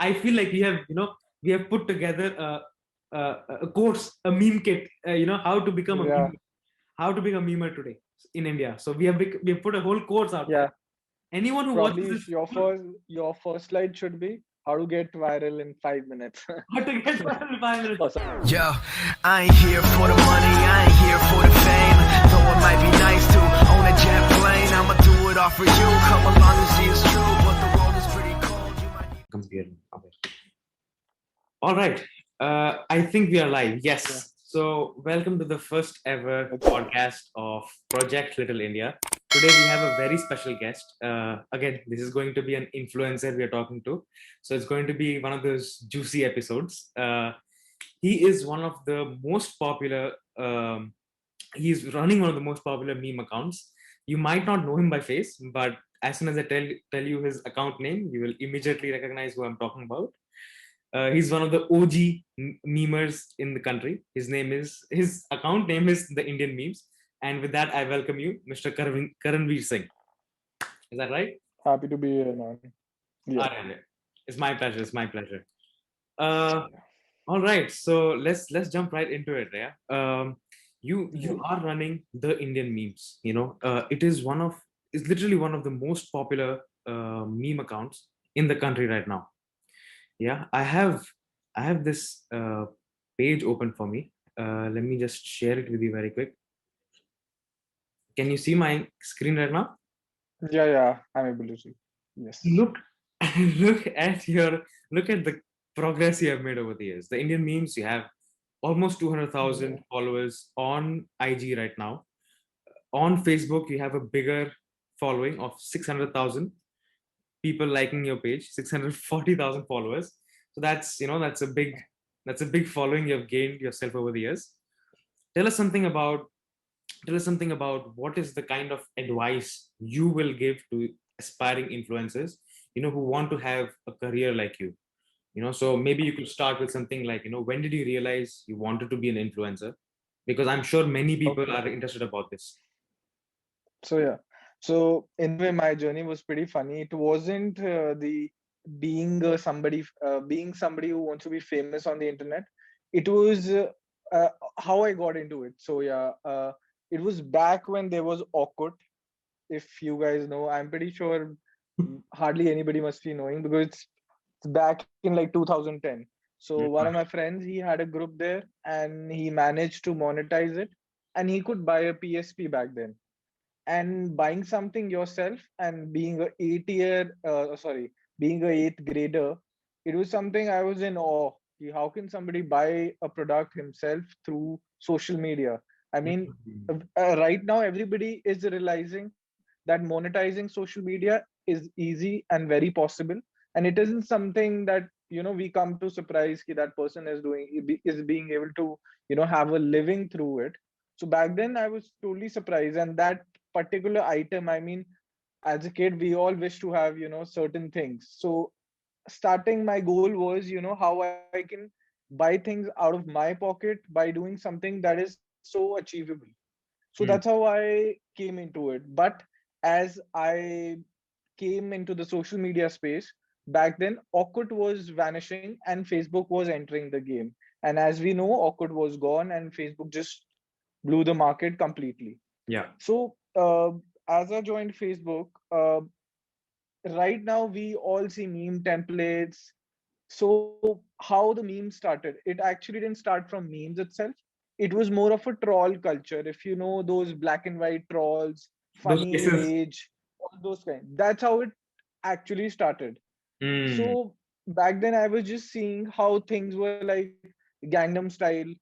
I feel like we have put together a course, a meme kit. How to become a Yeah, meme, how to become a memer today in India. So we have put a whole course out there. yeah. Anyone who watches Probably this, your first slide should be how to get viral in 5 minutes. how to get viral in 5 minutes. Oh, sorry. Yo, I ain't here for the money, I ain't here for the fame. Though it might be nice to own a jet plane, I'ma do it all for you. Come along and see it's true, but the world is pretty cold. You might need Compare. All right. I think we are live. Yeah. Yes. So, welcome to the first ever Okay. podcast of Project Little India. Today, we have a very special guest. Again, this is going to be an influencer we are talking to. So, it's going to be one of those juicy episodes. He is one of the most popular, he's running one of the most popular meme accounts. You might not know him by face, but as soon as I tell you his account name, you will immediately recognize who I'm talking about. He's one of the OG memers in the country. His account name is the Indian Memes. And with that, I welcome you, Mr. Karanveer Singh. Is that right? Happy to be here, man. Yeah. Yeah. It's my pleasure. It's my pleasure. Uh, Yeah. all right. So let's jump right into it. Yeah. Yeah. You are running the Indian Memes. It's literally one of the most popular meme accounts in the country right now. Yeah, I have this page open for me. Let me just share it with you very quick. Can you see my screen right now? Yeah, yeah. I'm able to see. Yes. Look, look at your look at the progress you have made over the years. The Indian Memes, you have almost Yeah. 200,000 followers on IG right now. On Facebook, you have a bigger following of 600,000 people liking your page, 640,000 followers. So that's a big following you've gained yourself over the years. Tell us something about tell us something about what is the kind of advice you will give to aspiring influencers, who want to have a career like you. So maybe you could start with something like, when did you realize you wanted to be an influencer? Because I'm sure many people Okay. are interested about this. So yeah. So in a way, my journey was pretty funny. It wasn't the being somebody who wants to be famous on the internet. It was how I got into it. So yeah, it was back when there was awkward. If you guys know, I'm pretty sure hardly anybody must be knowing because it's back in like 2010. So one of my friends, he had a group there and he managed to monetize it, and he could buy a PSP back then. And buying something yourself and being being a eighth grader, it was something I was in awe. How can somebody buy a product himself through social media? I mean, right now everybody is realizing that monetizing social media is easy and very possible, and it isn't something that we come to surprise that person is is being able to have a living through it. So back then I was totally surprised, and that particular item, I mean, as a kid we all wish to have certain things. So starting, my goal was how I can buy things out of my pocket by doing something that is so achievable. So that's how I came into it. But as I came into the social media space, back then Orkut was vanishing and Facebook was entering the game. And as we know, Orkut was gone and Facebook just blew the market completely. Yeah. So as I joined Facebook, right now we all see meme templates. So how the meme started, it actually didn't start from memes itself. It was more of a troll culture. If you know those black and white trolls, Those funny faces. rage, all those kind. That's how it actually started. Mm. So back then I was just seeing how things were like Gangnam Style,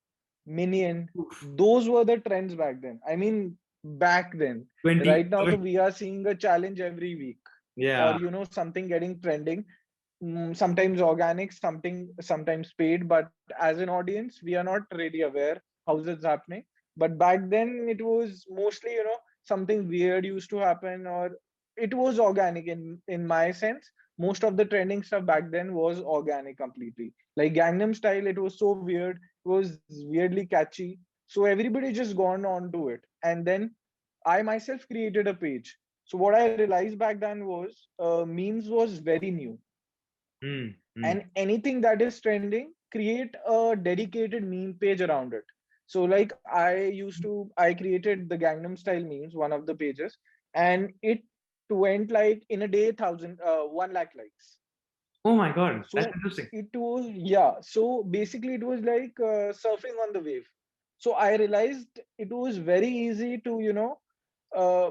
Minion. Those were the trends back then. I mean, back then. 20. Right now, we are seeing a challenge every week, or Yeah. something getting trending. Sometimes organic, sometimes paid. But as an audience, we are not really aware how this is happening. But back then, it was mostly something weird used to happen, or it was organic in my sense. Most of the trending stuff back then was organic completely. Like Gangnam Style, it was so weird, it was weirdly catchy. So everybody just gone on to it. And then I myself created a page. So what I realized back then was memes was very new. Mm, mm, and anything that is trending, create a dedicated meme page around it. So like I created the Gangnam Style memes, one of the pages, and it went like in a day 1 lakh likes. oh my God, that's So interesting. it was, yeah, so basically it was like surfing on the wave. So I realized it was very easy to, uh,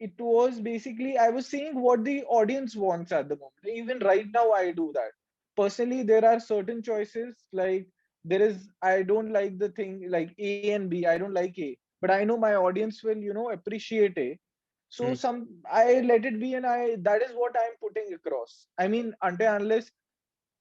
it was basically I was seeing what the audience wants at the moment. Even right now I do that. Personally, there are certain choices, like there is, I don't like the thing like A and B. I don't like A, but I know my audience will, appreciate A. So Mm, some, I let it be, and I, that is what I'm putting across. I mean, until unless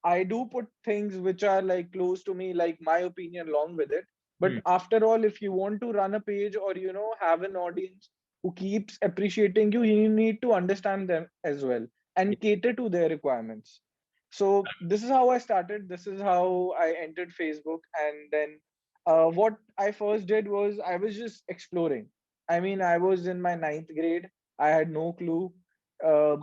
I do put things which are like close to me, like my opinion along with it. But mm, after all, if you want to run a page or, have an audience who keeps appreciating you, you need to understand them as well yeah, and cater to their requirements. So this is how I started. This is how I entered Facebook. And then what I first did was I was just exploring. I mean, I was in my ninth grade. I had no clue. Uh,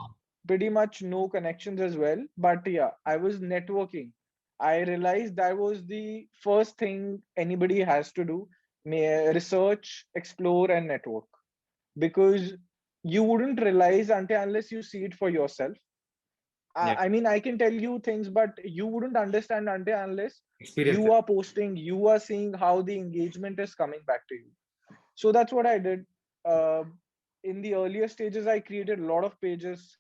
Pretty much no connections as well. But yeah, I was networking. I realized that was the first thing anybody has to do: research, explore, and network. Because you wouldn't realize until unless you see it for yourself. yeah. I mean, I can tell you things, but you wouldn't understand until unless Experience you it. are posting, you are seeing how the engagement is coming back to you. So that's what I did. Uh, in the earlier stages, I created a lot of pages.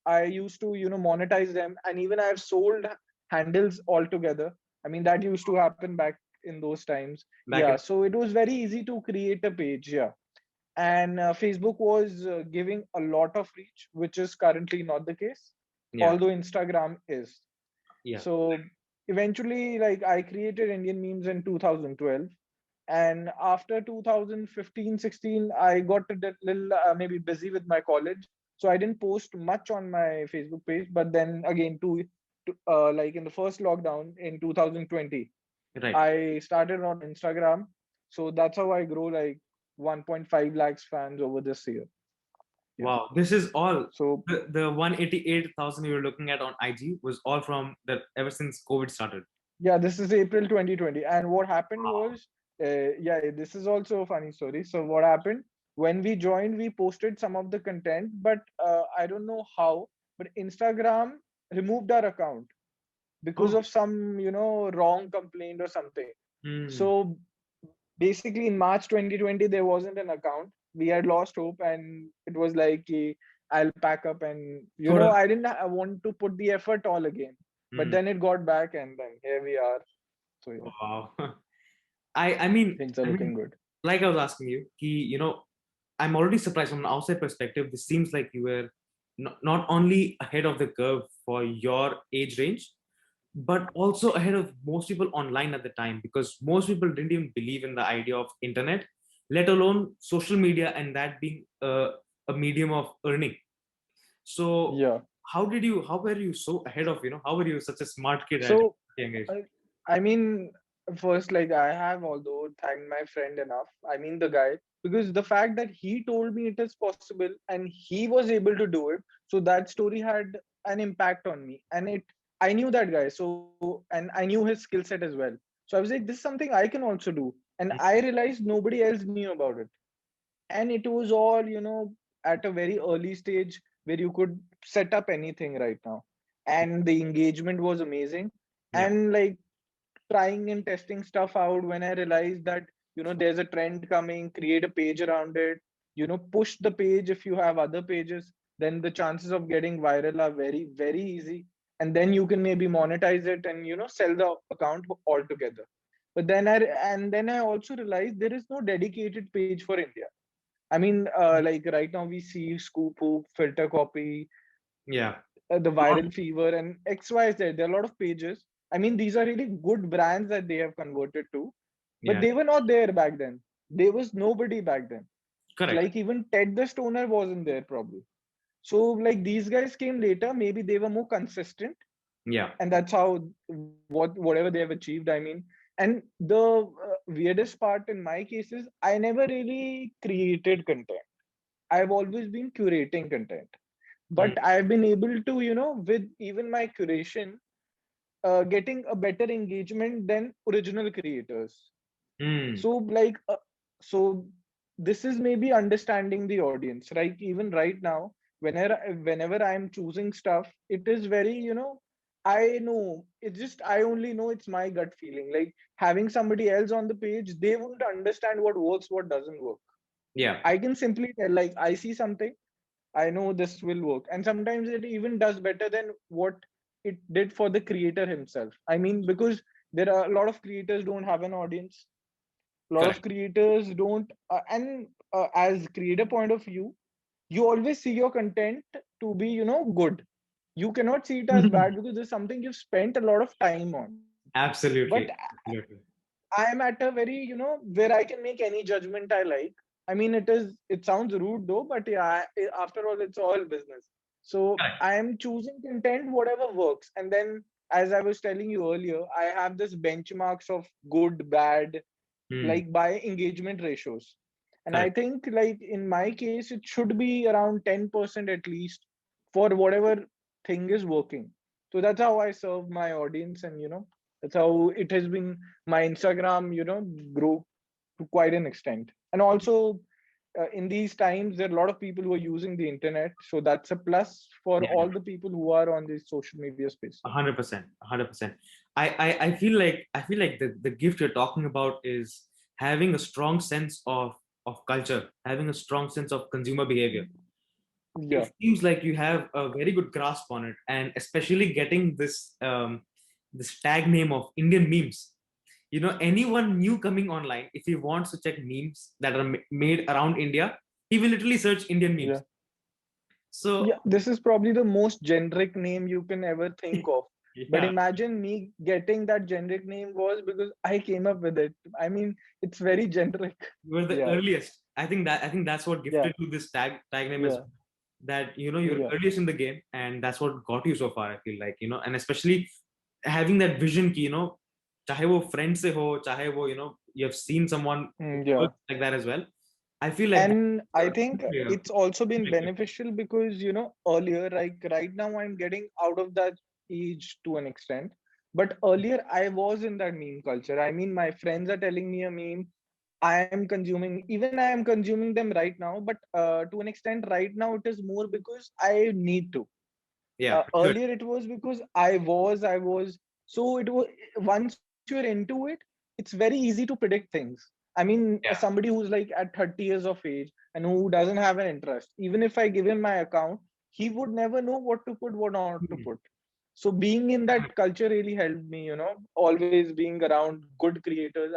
I used to, monetize them, and even I've sold handles altogether. I mean, that used to happen back in those times. Back Yeah, in. so it was very easy to create a page. Yeah, and Facebook was giving a lot of reach, which is currently not the case, Yeah, although Instagram is. yeah. So eventually, like I created Indian memes in 2012, and after 2015-16 I got a little maybe busy with my college, so I didn't post much on my Facebook page. But then again, like in the first lockdown in 2020, Right. I started on Instagram. So that's how I grow like 1.5 lakhs fans over this year. Yeah. Wow. This is all So the 188,000 you were looking at on IG was all from the ever since COVID started. yeah, this is April 2020. And what happened Wow. was, yeah, this is also a funny story. So what happened when we joined, we posted some of the content, but I don't know how, but Instagram removed our account because Oh. of some, wrong complaint or something. Hmm. So basically in March 2020, there wasn't an account. We had lost hope, and it was like, I'll pack up, and, Total. I didn't want to put the effort all again. But Hmm. then it got back, and then here we are. So yeah, Wow. I mean, things are looking good. like I was asking you, I'm already surprised from an outside perspective. This seems like you were not only ahead of the curve for your age range, but also ahead of most people online at the time, because most people didn't even believe in the idea of internet, let alone social media, and that being a medium of earning. So Yeah. how were you so ahead of, how were you such a smart kid at So young age? I, I mean, first, like I have although thanked my friend enough. I mean, the guy, because the fact that he told me it is possible and he was able to do it. So that story had an impact on me, and I knew that guy. So and I knew his skill set as well. So I was like, this is something I can also do, and I realized nobody else knew about it. And it was all, at a very early stage where you could set up anything right now, and the engagement was amazing. Yeah, And like trying and testing stuff out, when I realized that, there's a trend coming, create a page around it, push the page. If you have other pages, then the chances of getting viral are very, very easy, and then you can maybe monetize it and, sell the account altogether. But then I also realized there is no dedicated page for India. I mean, like right now we see Scoop Hoop, Filter Copy, yeah, the Viral Fever, and XYZ. There are a lot of pages. I mean, these are really good brands that they have converted to, but yeah. they were not there back then. There was nobody back then. Correct. Like even Ted the Stoner wasn't there probably. So like these guys came later. Maybe they were more consistent, Yeah. and that's how whatever they have achieved. I mean, and the weirdest part in my case is I never really created content. I've always been curating content. Mm. But I've been able to, with even my curation, getting a better engagement than original creators. Mm. So so this is maybe understanding the audience, right? Even right now, whenever I'm choosing stuff, it is very, I know it's just, I only know it's my gut feeling. Like having somebody else on the page, they won't understand what works, what doesn't work. Yeah. I can simply tell, like, I see something, I know this will work. And sometimes it even does better than what it did for the creator himself. I mean, because there are a lot of creators don't have an audience. A lot of Correct. creators don't, and as creator point of view, you always see your content to be, good. You cannot see it as bad because there's something you've spent a lot of time on. But Absolutely. Absolutely. I am at a very, where I can make any judgment I like. I mean, it sounds rude though, but yeah, after all, it's all business. So Correct. I am choosing content, whatever works. And then, as I was telling you earlier, I have this benchmarks of good, bad, Mm. like by engagement ratios. And I Correct. think, like in my case, it should be around 10% at least for whatever thing is working. So that's how I serve my audience, and that's how it has been my Instagram, grow to quite an extent. And also, in these times, there are a lot of people who are using the internet, so that's a plus for Yeah. all the people who are on these social media spaces. 100%. 100%. I feel like the gift you're talking about is having a strong sense of culture, having a strong sense of consumer behavior. Yeah, It seems like you have a very good grasp on it, and especially getting this tag name of Indian memes. Anyone new coming online, if he wants to check memes that are made around India, he will literally search Indian memes. yeah. So Yeah, this is probably the most generic name you can ever think of. But yeah, imagine me getting that generic name was because I came up with it. I mean, it's very generic. you were the Yeah, earliest. I think that's what yeah, gifted you this tag name as yeah, well. That you're yeah. earliest in the game, and that's what got you so far. I feel like and especially having that vision ki चाहे वो friend से हो चाहे वो you have seen someone Yeah. like that as well. I feel like And that's I a think clear it's also been gift. beneficial because, earlier, like right now, I'm getting out of that age to an extent. But earlier, I was in that meme culture. I mean, my friends are telling me a meme. I am consuming, even I am consuming them right now. But to an extent, right now, it is more because I need to. Yeah, for sure. Earlier, it was because I was. So it was, once you're into it, it's very easy to predict things. I mean, Yeah. somebody who's like at 30 years of age and who doesn't have an interest, even if I give him my account, he would never know what to put, what not to Hmm. put. So being in that culture really helped me, always being around good creators.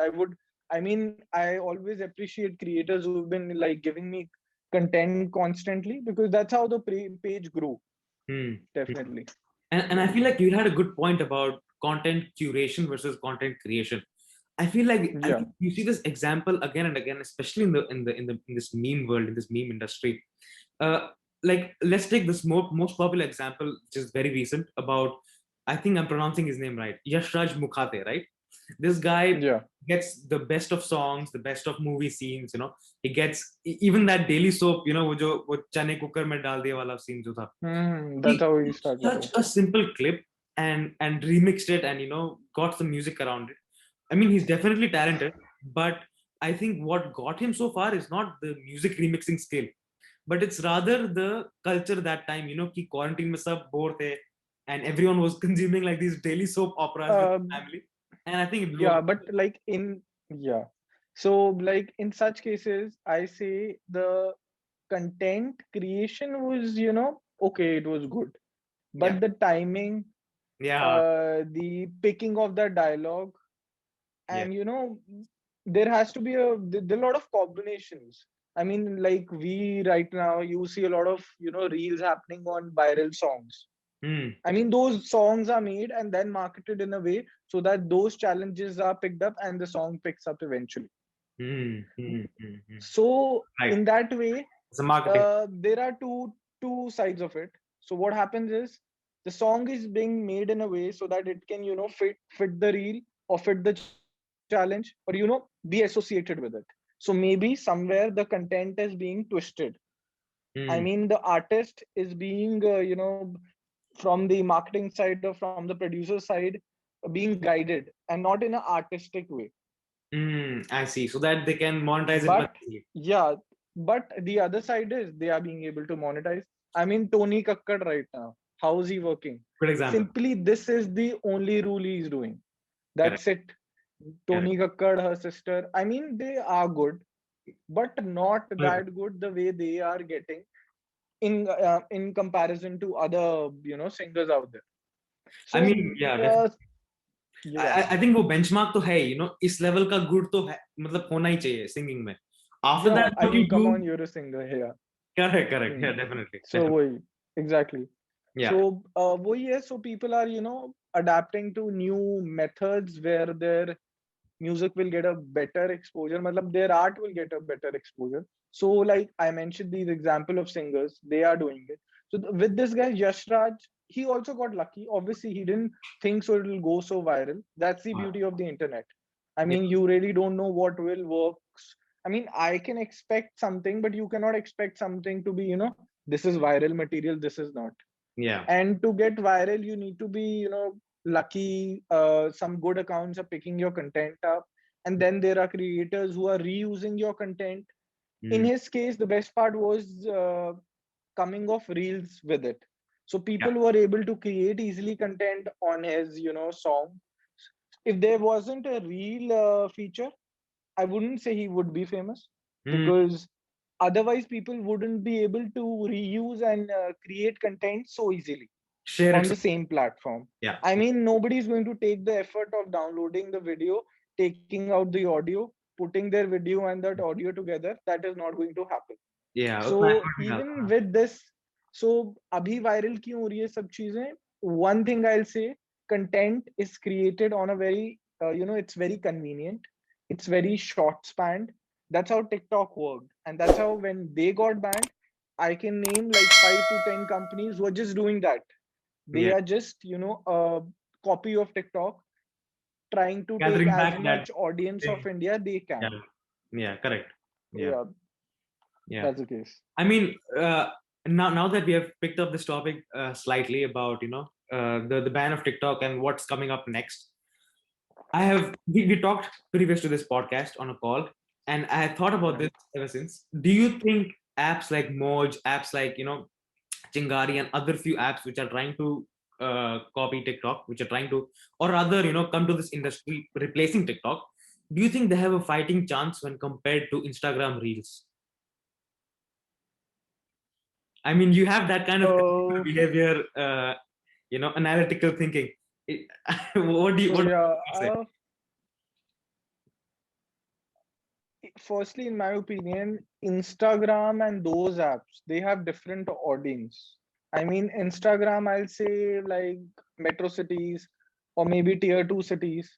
I mean, I always appreciate creators who've been like giving me content constantly because that's how the page grew. Hmm. Definitely. And I feel like you had a good point about content curation versus content creation. I Yeah. think you see this example again and again, especially in this meme world, in this meme industry. Uh, like let's take this most popular example, which is very recent about. I think I'm pronouncing his name right. Yashraj Mukhate, right? This guy Yeah. gets the best of songs, the best of movie scenes. He gets even that daily soap. वो चने cooker में डाल दिया वाला scene जो था. That's He how he took started. such a simple clip and remixed it and got some music around it. I mean, he's definitely talented, but I think what got him so far is not the music remixing skill, but it's rather the culture that time. कि quarantine में सब bored थे and everyone was consuming like these daily soap operas with Um, family, and I think it blew yeah, up. but like in yeah. So like in such cases, I say the content creation was, okay, it was good. Yeah, But the timing, yeah, the picking of the dialogue, yeah. and there has to be there are a lot of combinations. I mean, like we right now, you see a lot of reels happening on viral songs. Hmm. I mean, those songs are made and then marketed in a way so that those challenges are picked up and the song picks up eventually. Hmm. Hmm. Hmm. Hmm. So Right. in that way, It's a marketing. there are two sides of it. So what happens is the song is being made in a way so that it can fit the reel or fit the challenge, or be associated with it. So maybe somewhere the content is being twisted. I Mm. mean, the artist is being, from the marketing side or from the producer side, being guided and not in an artistic way. I see. So that they can monetize it much But easily. yeah, but the other side is they are being able to monetize. I mean, Tony Kakkad right now, how is he working? Good example. Simply, this is the only rule he's doing. Correct. That's it. Correct. Tony Kakkad, her sister. I mean, they are good, but not Correct. that good the way they are getting in comparison to other singers out there. I So mean, yeah, uh, definitely. yeah, I think वो benchmark तो है ही, इस level का गुड़ तो है, मतलब होना ही चाहिए singing में. After yeah. that, I what you mean, come do? on, you're a singer here. Correct, correct. Yeah, Hmm. definitely, So definitely. exactly. Yeah, So वही है. So people are adapting to new methods where their music will get a better exposure. Matlab their art will get a better exposure. So like I mentioned these example of singers, they are doing it. So with this guy Yash Raj, he also got lucky. Obviously, he didn't think so it will go so viral. That's the beauty of the internet. I yeah, mean, you really don't know what will work. I mean, I can expect something, but you cannot expect something to be, this is viral material, this is not. yeah. And to get viral, you need to be, lucky. Some good accounts are picking your content up. And then there are creators who are reusing your content. In Mm, his case, the best part was coming of reels with it. So yeah. people were able to create easily content on his, song. If there wasn't a reel feature, I wouldn't say he would be famous, Mm, because otherwise people wouldn't be able to reuse and create content so easily share on it. the same platform. Yeah, I mean, nobody is going to take the effort of downloading the video, taking out the audio, putting their video and that audio together. That is not going to happen. yeah. उतना So effort नहीं even डालना. with this, so अभी viral क्यों हो रही है सब चीजें? One thing I'll say, content is created on a very, it's very convenient. It's very short spanned. That's how TikTok worked, and that's how when they got banned, I can name like 5 to 10 companies who are just doing that. They Yeah, are just, a copy of TikTok, trying to take gathering as back that much audience of thing. India they Yeah, can. yeah. Correct. So Yeah, yeah, yeah. that's the case. I mean, now that we have picked up this topic slightly about the ban of TikTok and what's coming up next, we talked previous to this podcast on a call, and I had thought about this Right. ever since. Do you think apps like Moj, apps like Chingari, and other few apps which are trying to copy TikTok, which are trying to, or rather, come to this industry replacing TikTok, do you think they have a fighting chance when compared to Instagram Reels? I mean, you have that kind of critical Uh, behavior, analytical thinking. What so do yeah, you say? firstly, in my opinion, Instagram and those apps, they have different audience. I mean, Instagram, I'll say like metro cities or maybe tier two cities.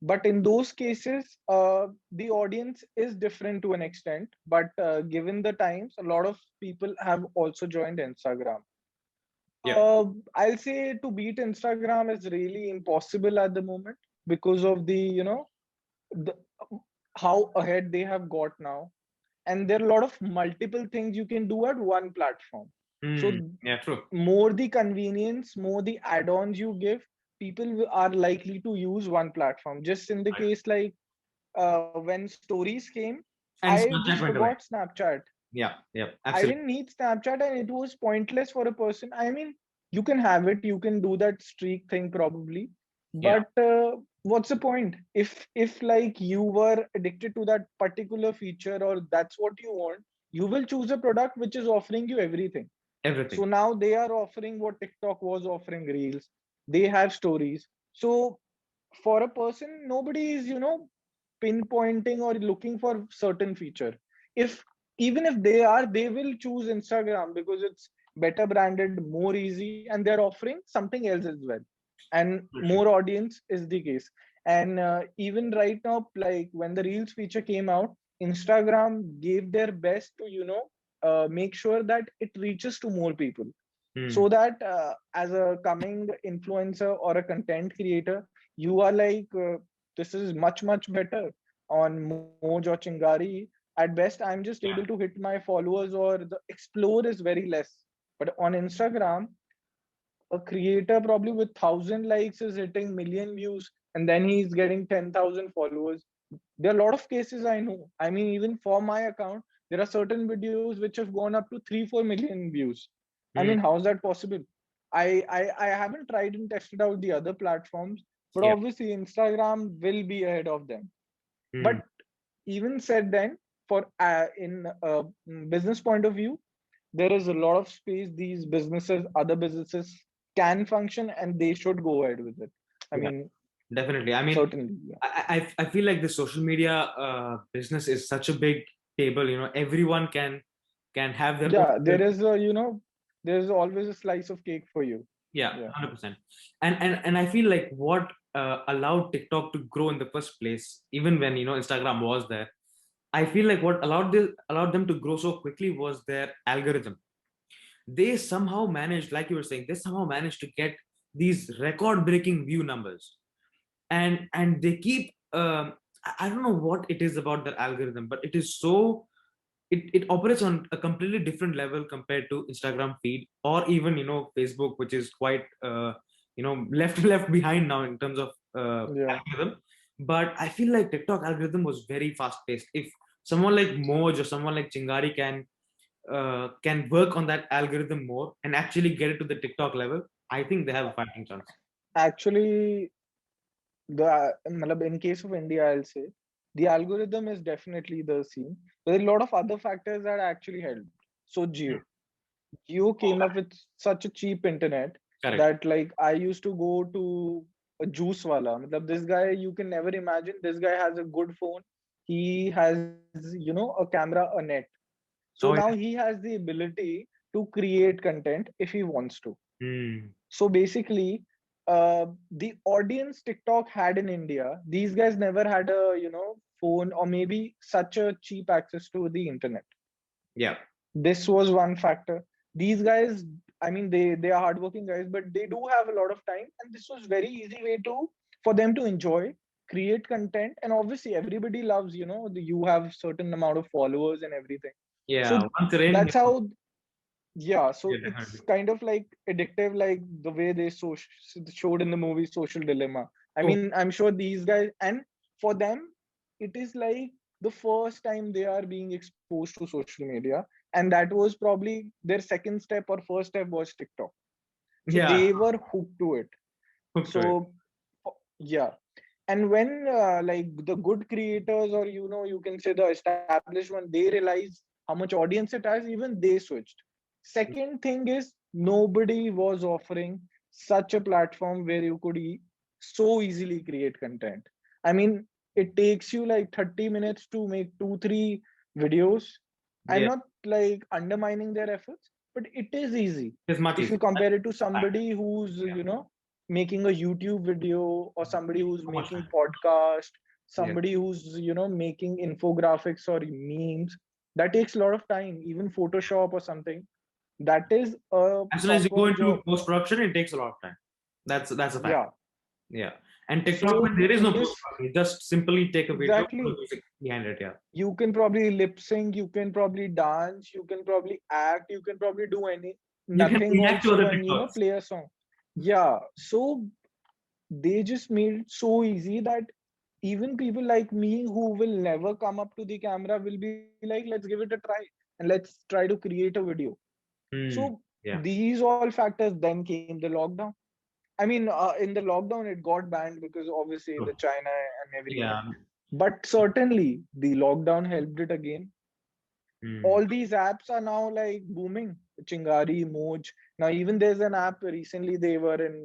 But in those cases, the audience is different to an extent. But given the times, a lot of people have also joined Instagram. Yeah. I'll say to beat Instagram is really impossible at the moment because of the how ahead they have got now, and there are a lot of multiple things you can do at one platform. So Yeah, true. more the convenience, more the add-ons you give, people are likely to use one platform. Just in the Right. case like when stories came, And I just Snapchat went away. forgot Snapchat. Yeah, yeah, I absolutely. didn't need Snapchat and it was pointless for a person. I mean, you can have it, you can do that streak thing probably, Yeah, but what's the point? If like you were addicted to that particular feature or that's what you want, you will choose a product which is offering you everything. everything. So now they are offering what TikTok was offering, reels. They have stories. So for a person, nobody is, pinpointing or looking for certain feature. If even if they are, they will choose Instagram because it's better branded, more easy, and they're offering something else as well. And True. more audience is the case. And even right now, like when the Reels feature came out, Instagram gave their best to, make sure that it reaches to more people, Hmm. so that as a coming influencer or a content creator, you are like, this is much better on Moj or Chingari. At best, I'm just Yeah. able to hit my followers, or the explore is very less. But on Instagram, a creator probably with 1,000 likes is hitting million views, and then he's getting 10,000 followers. There are a lot of cases I know. I mean, even for my account, there are certain videos which have gone up to 3-4 million views. I Mm, mean, how is that possible? I haven't tried and tested out the other platforms, but yeah. obviously Instagram will be ahead of them. Mm, But even said then, for in a business point of view, there is a lot of space these businesses, other businesses can function, and they should go ahead with it. I yeah. mean, Definitely. I mean, certainly, yeah. I feel like the social media business is such a big table. Everyone can have their own. Yeah, there is a, there's always a slice of cake for you. Yeah, Yeah. 100%. And I feel like what allowed TikTok to grow in the first place, even when Instagram was there, I feel like what allowed them to grow so quickly was their algorithm. They somehow managed, like you were saying, they somehow managed to get these record-breaking view numbers, and they keep. I don't know what it is about their algorithm, but it is so it operates on a completely different level compared to Instagram feed, or even Facebook, which is quite left behind now in terms of Yeah. algorithm. But I feel like TikTok algorithm was very fast paced. If someone like Moj or someone like Chingari can work on that algorithm more and actually get it to the TikTok level, I think they have a fighting chance. Actually, in case of India, I'll say the algorithm is definitely the scene. But there are a lot of other factors that actually helped. So Hmm. Geo Oh, came up with such a cheap internet correct. that, like, I used to go to a juice wala. Matlab, this guy, you can never imagine. This guy has a good phone. He has, a camera, a net. So Oh now yeah. he has the ability to create content if he wants to. Hmm. So basically, the audience TikTok had in India, these guys never had a, phone, or maybe such a cheap access to the internet. Yeah. This was one factor. These guys, I mean, they are hardworking guys, but they do have a lot of time, and this was very easy way to for them to enjoy, create content, and obviously everybody loves, you have certain amount of followers and everything. So Yeah. Once you're in, that's how, yeah. So yeah, it's definitely. kind of like addictive, like the way they showed in the movie Social Dilemma. I Oh, mean, I'm sure these guys, and for them, it is like the first time they are being exposed to social media, and that was probably their second step or first step was TikTok. So yeah. they were hooked to it. Hooked to it. So yeah. And when like the good creators, or you can say the established one, they realize how much audience it has, even they switched. Second thing is, nobody was offering such a platform where you could so easily create content. I mean, it takes you like 30 minutes to make 2-3 videos. I'm Yeah. not like undermining their efforts, but it is easy It's much if you easier. compare it to That's a fact. somebody who's Yeah. making a YouTube video, or somebody who's So much making time. podcast, Yeah. somebody who's making infographics or memes. That takes a lot of time, even Photoshop or something. That is a As soon as you go proper into job. post production, it takes a lot of time. That's a fact. Yeah. Yeah. And TikTok, So man, there is no it post is production. You just simply take a video, put exactly. music behind it. Yeah. You can probably lip sync, you can probably dance, you can probably act, you can probably do You can nothing react to also, other and TikToks. play a song. Yeah. So they just made it so easy that even people like me who will never come up to the camera will be like, let's give it a try, and let's try to create a video. Hmm. So Yeah. these all factors, then came the lockdown. I mean, in the lockdown it got banned because obviously the True. China and everything, Yeah. but certainly the lockdown helped it again. Hmm. All these apps are now like booming. Chingari, Moj. Now even there's an app recently, they were in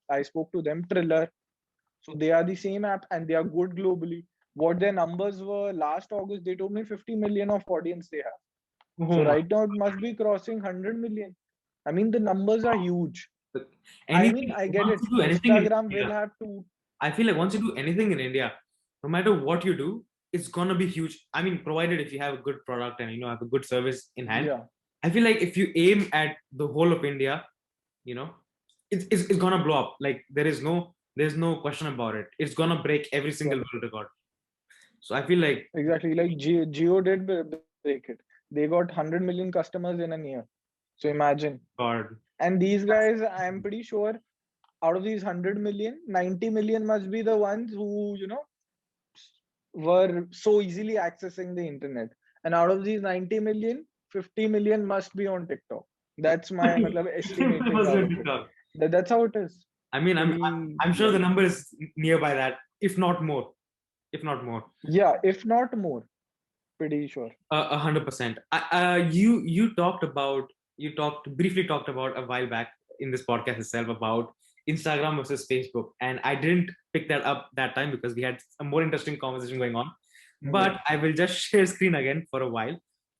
I spoke to them, Triller. So they are the same app, and they are good globally. What their numbers were last August, they told me 50 million of audience they have. Oh So my. right now it must be crossing 100 million. I mean, the numbers are huge. But I mean, anything I get once it. you do anything in Instagram will India, have to, I feel like once you do anything in India, no matter what you do, it's gonna be huge. I mean, provided if you have a good product and have a good service in hand. yeah, I feel like if you aim at the whole of India, you know, it's gonna blow up. Like there's no question about it. It's gonna break every yeah. single world record. So I feel like, Exactly. Like Geo did break it. They got 100 million customers in a year. So imagine. God, And these guys, I'm pretty sure out of these 100 million, 90 million must be the ones who, were so easily accessing the internet. And out of these 90 million, 50 million must be on TikTok. That's my matlab, estimating must be out on of it. TikTok. That's how it is. I mean, Pretty I'm sure the like, number is nearby that, if not more, if not more. yeah, if not more, pretty sure. 100%. You talked briefly talked about a while back in this podcast itself about Instagram versus Facebook, and I didn't pick that up that time because we had a more interesting conversation going on. Yeah. But I will just share screen again for a while,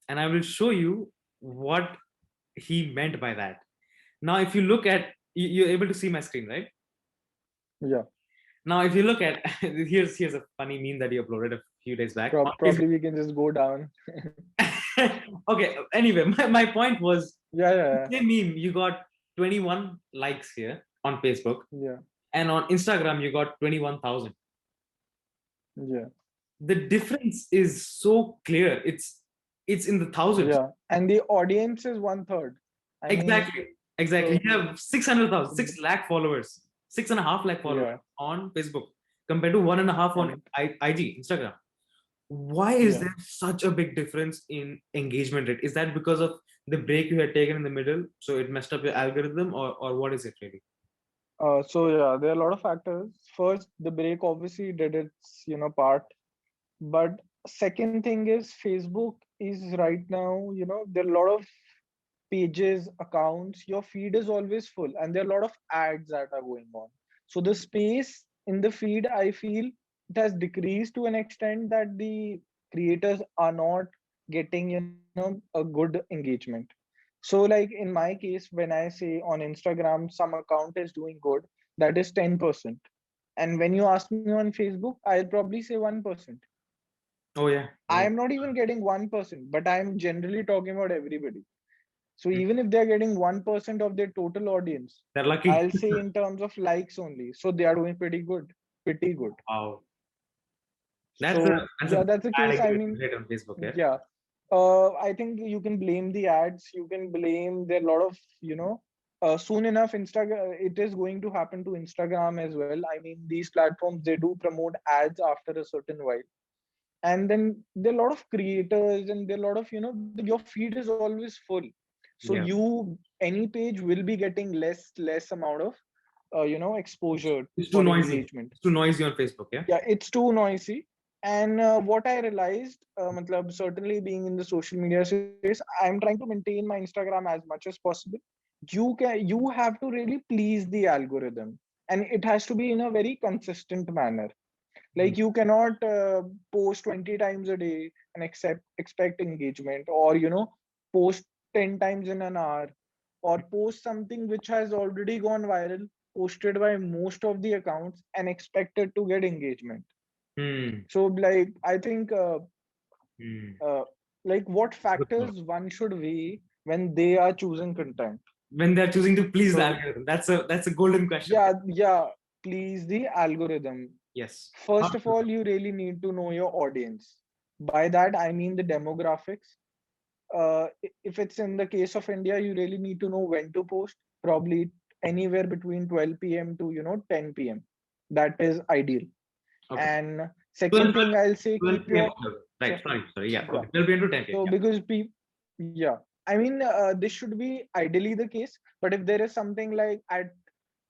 and I will show you what he meant by that. Now, if you look at, you're able to see my screen, right? Yeah. Now, if you look at, here's a funny meme that he uploaded a few days back on Facebook. Probably we can just go down. Okay, anyway, my point was, Yeah, yeah, same meme, you got 21 likes here on Facebook, yeah, and on Instagram, you got 21,000. yeah, The difference is so clear. It's in the thousands. yeah. And the audience is one third. I mean, Exactly. Exactly. so You have 600,000, 6 lakh followers, 6.5 lakh followers yeah, on Facebook compared to 1.5 on and IG, Instagram. Why is yeah. there such a big difference in engagement rate? Is that because of the break you had taken in the middle, so it messed up your algorithm, or what is it really? So yeah, there are a lot of factors. First, the break obviously did its part, but second thing is Facebook is right now, there are a lot of pages, accounts. Your feed is always full, and there are a lot of ads that are going on. So the space in the feed, I feel, it has decreased to an extent that the creators are not getting, a good engagement. So, like in my case, when I say on Instagram, some account is doing good, that is 10%. And when you ask me on Facebook, I'll probably say 1%. Oh yeah. I Oh, am not even getting 1%, but I'm generally talking about everybody. So even if they're getting 1% of their total audience, they're lucky. I'll say in terms of likes only. So they are doing pretty good, pretty good. Wow. That's a So that's a yeah, that's the bad case. I engagement mean, rate on Facebook, yeah. yeah. I think you can blame the ads. You can blame there are a lot of, soon enough, Instagram, it is going to happen to Instagram as well. I mean, these platforms, they do promote ads after a certain while. And then there are a lot of creators and there are a lot of, your feed is always full. So Yeah. any page will be getting less amount of, exposure It's too or noisy. engagement. It's too noisy on Facebook, yeah. Yeah, it's too noisy. And what I realized, matlab, certainly being in the social media space, I'm trying to maintain my Instagram as much as possible. You have to really please the algorithm, and it has to be in a very consistent manner. Mm. Like you cannot post 20 times a day and expect engagement, or post 10 times in an hour, or post something which has already gone viral, posted by most of the accounts, and expected to get engagement. Hmm. So like I think Hmm. uh, like what Good thought. factors one should weigh when they are choosing content. When they're choosing to please the So algorithm, that's a golden question. yeah, please the algorithm. Yes. First of all, you really need to know your audience. By that, I mean the demographics. If it's in the case of India, you really need to know when to post, probably anywhere between 12 p.m. to 10 p.m. That is ideal. Okay. And 12, second thing I'll say, 12 keep p.m. your Right. so, Sorry. Yeah. yeah. Okay. 12 p.m. to 10 p.m. So Yeah. because yeah, I mean this should be ideally the case. But if there is something like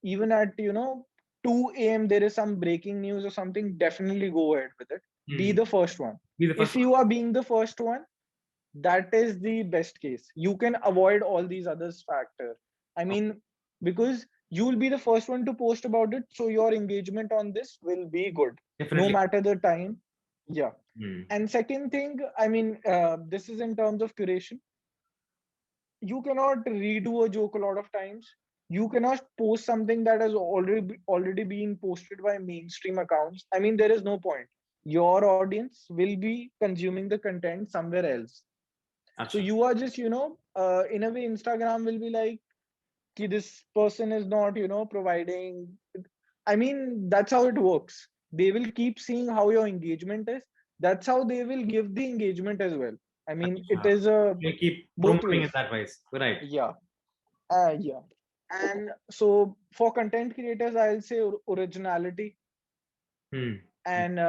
even at 2 a.m. there is some breaking news or something, definitely go ahead with it. Be Hmm. the first one. Be the If first one. you are being the first one, that is the best case. You can avoid all these other factors. I Okay. mean, because you will be the first one to post about it, so your engagement on this will be good no Definitely. matter the time. Yeah. Hmm. And second thing, I mean, this is in terms of curation. You cannot redo a joke a lot of times. You cannot post something that has already been posted by mainstream accounts. I mean, there is no point. Your audience will be consuming the content somewhere else. So Acha. you are just, in a way, Instagram will be like, "Ki this person is not, providing." I mean, that's how it works. They will keep seeing how your engagement is. that's how they will give the engagement as well. I mean, it is a They keep both promoting it ways. that way. Right. Yeah. Yeah. And so for content creators, I'll say originality Hmm. and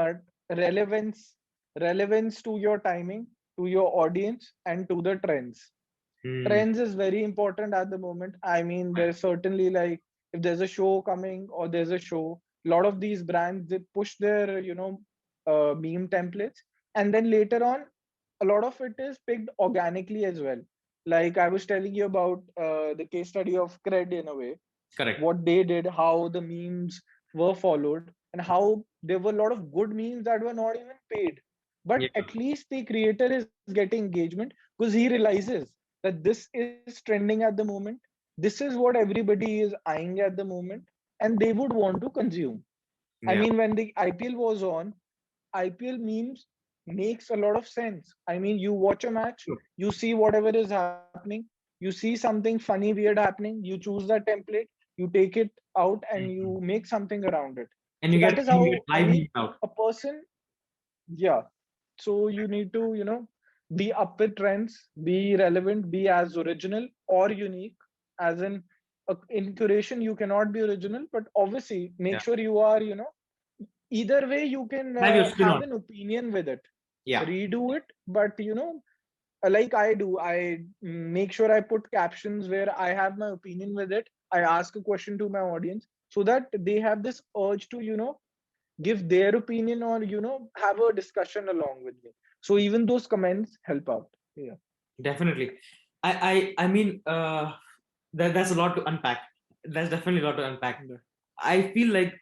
relevance, relevance to your timing, to your audience, and to the trends. Hmm. Trends is very important at the moment. I mean, there's certainly like if there's a show coming or there's a show, a lot of these brands they push their meme templates, and then later on, a lot of it is picked organically as well. Like I was telling you about the case study of Cred in a way, Correct. what they did, how the memes were followed, and how there were a lot of good memes that were not even paid. But Yeah. at least the creator is getting engagement because he realizes that this is trending at the moment. This is what everybody is eyeing at the moment, and they would want to consume. I Yeah. mean, when the IPL was on, IPL memes makes a lot of sense. I mean, you watch a match, True. you see whatever is happening, you see something funny, weird happening, you choose that template, you take it out and Mhm. you make something around it. And So that is you get how, I live mean, memes out. a person, yeah. So you need to, be up with trends, be relevant, be as original or unique. As in curation, you cannot be original, but obviously make Yeah. sure you are, either way you can Have your spin have on. an opinion with it, Yeah. redo it, but like I do, I make sure I put captions where I have my opinion with it. I ask a question to my audience so that they have this urge to give their opinion or have a discussion along with me. So even those comments help out. Yeah. Definitely. I mean, that's a lot to unpack. That's definitely a lot to unpack. Yeah. I feel like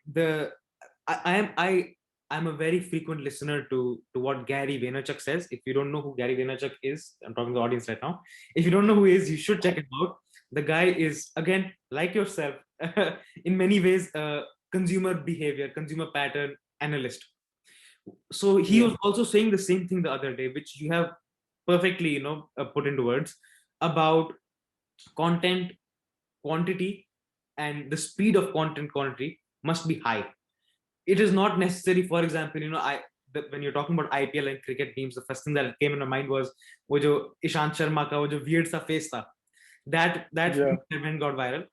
I'm a very frequent listener to what Gary Vaynerchuk says. If you don't know who Gary Vaynerchuk is, I'm talking to the audience right now. If you don't know who he is, you should check him out. The guy is again like yourself, in many ways, consumer behavior, consumer pattern analyst. So he Yeah. was also saying the same thing the other day, which you have perfectly, put into words about content quantity, and the speed of content quantity must be high. It is not necessary. For example, when you're talking about IPL and cricket teams, the first thing that came in my mind was wo jo Ishant Sharma ka wo jo weird sa face tha. That Yeah. event got viral.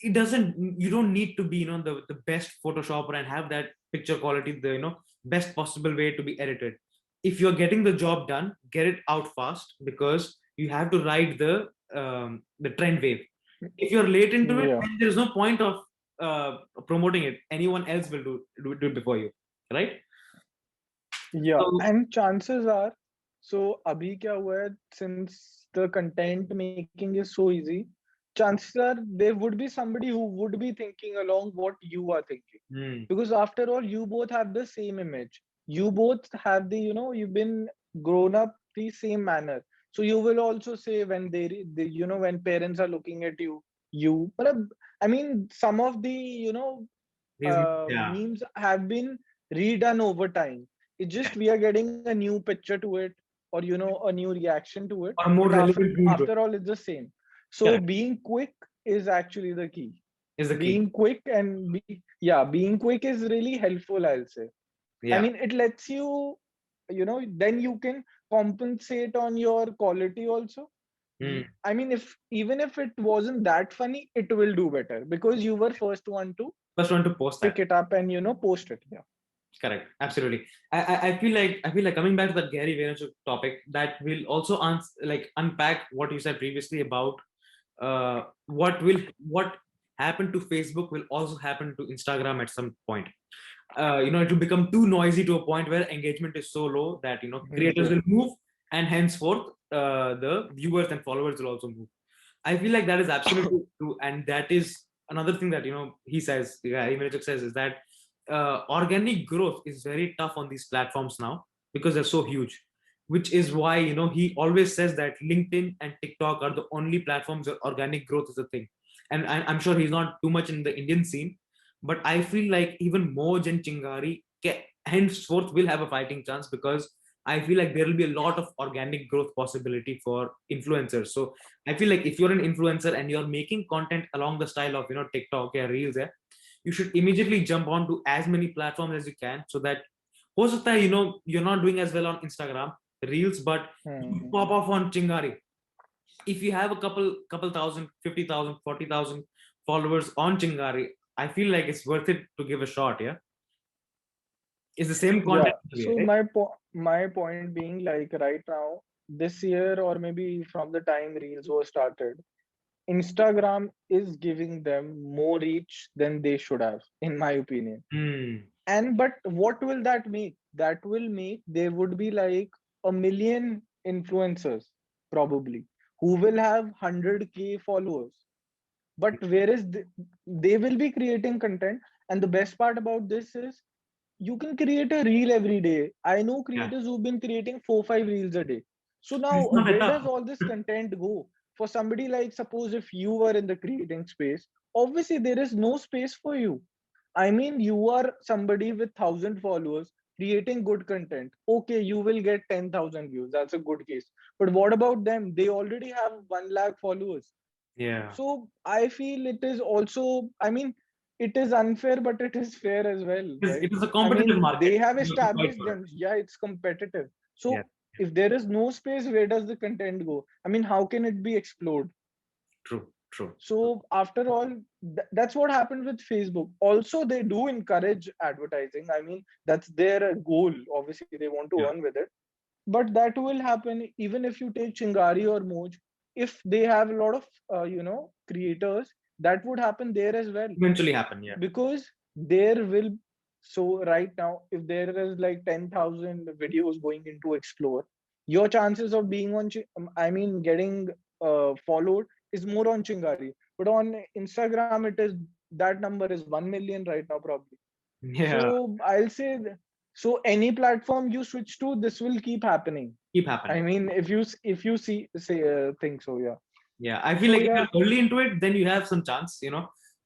It doesn't, you don't need to be the best photoshopper and have that picture quality, the best possible way to be edited. If you're getting the job done, get it out fast, because you have to ride the trend wave. If you're late into it, Yeah. then there's no point of promoting it. Anyone else will do it before you, right? Yeah. So And chances are, so abhi kya hua hai, since the content making is so easy, chances are there would be somebody who would be thinking along what you are thinking. hmm, Because after all, you both have the same image. You both have you've been grown up the same manner. So you will also say when when parents are looking at but I mean, some of the these, yeah, memes have been redone over time. It's just we are getting a new picture to it, or a new reaction to it. or more But after relevant tool to it. after all, it's the same. So Correct. being quick is actually the key. Is the key. Being quick and being quick is really helpful, I'll say. I Yeah. mean, it lets you, then you can compensate on your quality also. Hmm. I mean, if even if it wasn't that funny, it will do better because you were first one to First one to post pick that. it up and post it. Yeah. Correct. Absolutely. I feel like coming back to that Gary Vaynerchuk topic, that will also unpack what you said previously about what happened to Facebook will also happen to Instagram at some point. It will become too noisy to a point where engagement is so low that creators Yeah. will move, and henceforth the viewers and followers will also move. I feel like that is absolutely true, and that is another thing that he says, yeah, Imerchuk says, is that organic growth is very tough on these platforms now because they're so huge. Which is why he always says that LinkedIn and TikTok are the only platforms where organic growth is a thing. And I'm sure he's not too much in the Indian scene, but I feel like even Moj and Chingari henceforth will have a fighting chance, because I feel like there will be a lot of organic growth possibility for influencers. So I feel like if you're an influencer and you're making content along the style of TikTok or Reels, you should immediately jump onto as many platforms as you can, so that हो सकता है, you're not doing as well on Instagram reels, but you Hmm. pop off on Chingari. If you have a couple thousand, 50,000, 40,000 followers on Chingari, I feel like it's worth it to give a shot. Yeah, it's the same Yeah. content in a way, So right? my point being, like, right now, this year, or maybe from the time Reels was started, Instagram is giving them more reach than they should have, in my opinion. Hmm. And but what will that make? That will make there would be like a million influencers probably who will have 100K followers. But whereas they will be creating content, and the best part about this is you can create a reel every day. I know Yeah, creators who've been creating 4 5 reels a day. So now it's not that where does tough. all this content go? For somebody like, suppose if you were in the creating space, obviously there is no space for you. I mean, you are somebody with 1,000 followers creating good content. Okay, you will get 10,000 views. That's a good case. But what about them? They already have 1 lakh followers. Yeah, So I feel it is also, I mean, it is unfair, but it is fair as well, right? it is a I competitive mean, market. they have You have to fight established for it. them. Yeah, it's competitive. Yeah, So if there is no space, where does the content go? I mean, how can it be explored? true, true. So after all, that's what happened with Facebook. Also, they do encourage advertising. I mean, that's their goal. Obviously, they want to Yeah, earn with it, but that will happen even if you take Chingari or Moj. If they have a lot of creators, that would happen there as well, eventually happen. Yeah, because there will. So right now, if there is like 10,000 videos going into Explore, your chances of being on I mean getting followed is more on Chingari, but on Instagram it is, that number is 1 million right now probably. yeah, So I'll say so any platform you switch to, this will keep happening. keep I happening. mean, if you see say think so, yeah. Yeah, I feel So like if yeah, you're early into it, then you have some chance. You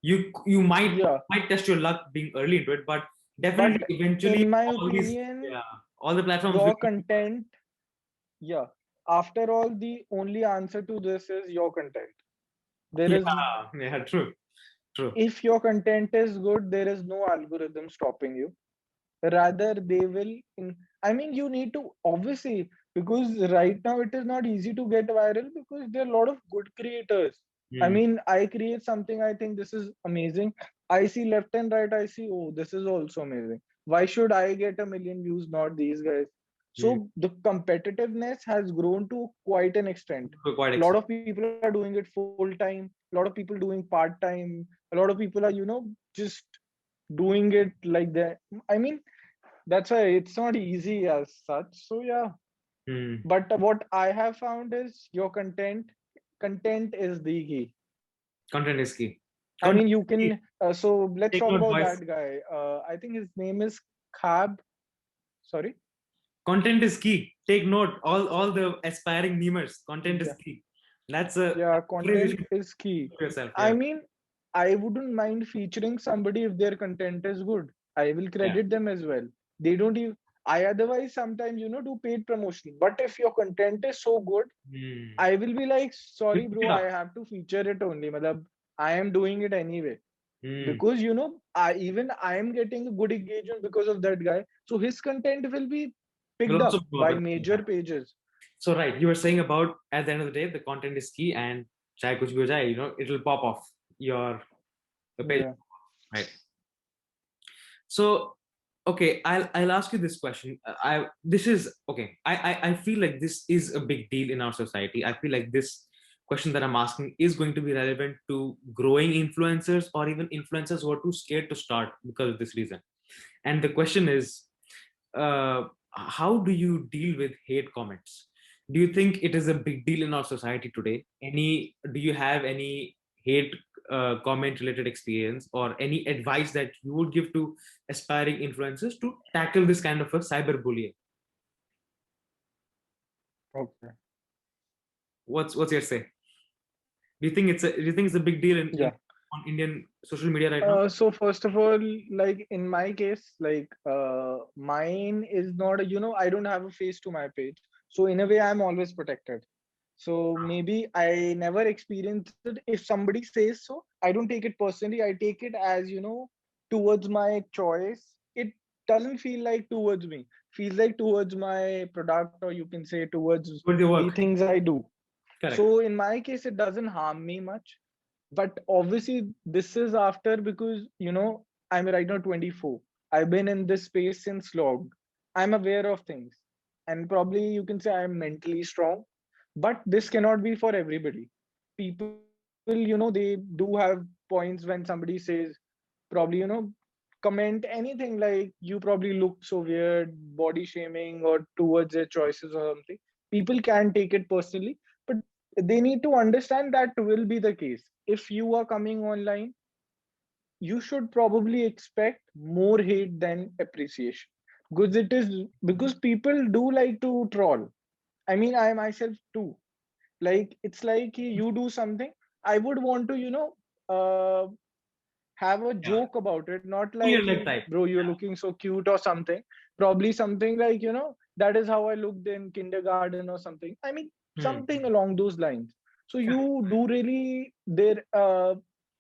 yeah. might test your luck being early into it, but definitely But eventually in my all these, opinion, yeah, all the platforms will. your content, yeah. After all, the only answer to this is your content. There is, Yeah, yeah, true, true. if your content is good, there is no algorithm stopping you. Rather, they will. I mean, you need to obviously, because right now it is not easy to get viral because there are a lot of good creators. I Hmm. mean, I create something, I think this is amazing. I see left and right, I see, oh, this is also amazing. Why should I get a million views, not these guys? Hmm. So the competitiveness has grown to quite an extent. To quite A lot extent. of people are doing it full time. A lot of people doing part time. A lot of people are, just doing it like that. I mean, that's why it's not easy as such. So yeah, Hmm. but what I have found is your content is the key. Content is key. I Content mean, you is key. can, so let's Take talk note, about boys. that guy. I think his name is Khab. Sorry. Content is key. Take note, all the aspiring memers. Content is Yeah, key. That's a yeah, phrase you content should is key. put yourself. I Yeah, mean, I wouldn't mind featuring somebody if their content is good. I will yeah. credit them as well. They don't even, I otherwise sometimes, do paid promotion. But if your content is so good, Hmm. I will be like, You sorry, pick bro, it I up. have to feature it only. Matlab, I am doing it anyway. Hmm. Because, I am getting a good engagement because of that guy. So his content will be Will picked also up go up. by major Yeah. pages. So right, you were saying about at the end of the day, the content is key, and chai kuch bhi ho jaye, it'll pop off your the page, Yeah. right? So, okay, I'll ask you this question. I this is okay. I feel like this is a big deal in our society. I feel like this question that I'm asking is going to be relevant to growing influencers or even influencers who are too scared to start because of this reason. And the question is, how do you deal with hate comments? Do you think it is a big deal in our society today? Do you have any hate comment related experience or any advice that you would give to aspiring influencers to tackle this kind of a cyberbullying? Okay. What's your say? Do you think it's a big deal in Yeah. on Indian social media right now? So first of all, like in my case, like mine is not I don't have a face to my page. So in a way, I'm always protected. So maybe I never experienced it. If somebody says so, I don't take it personally. I take it as, towards my choice. It doesn't feel like towards me, feels like towards my product, or you can say towards With your the work. things I do. Correct. So in my case, it doesn't harm me much. But obviously, this is after, because I'm right now 24. I've been in this space since long. I'm aware of things, and probably you can say I'm mentally strong. But this cannot be for everybody. People, they do have points when somebody says, probably, comment anything like you probably look so weird, body shaming, or towards their choices or something. People can take it personally, but they need to understand that will be the case. If you are coming online, you should probably expect more hate than appreciation, because it is, because people do like to troll. I mean, I myself too. Like, it's like you do something, I would want to uh, have a Yeah. joke about it, not Clear like, like type. bro, you're looking so cute or something. Probably something like, that is how I looked in kindergarten or something. I mean, Hmm. something along those lines. So Correct. you do really there.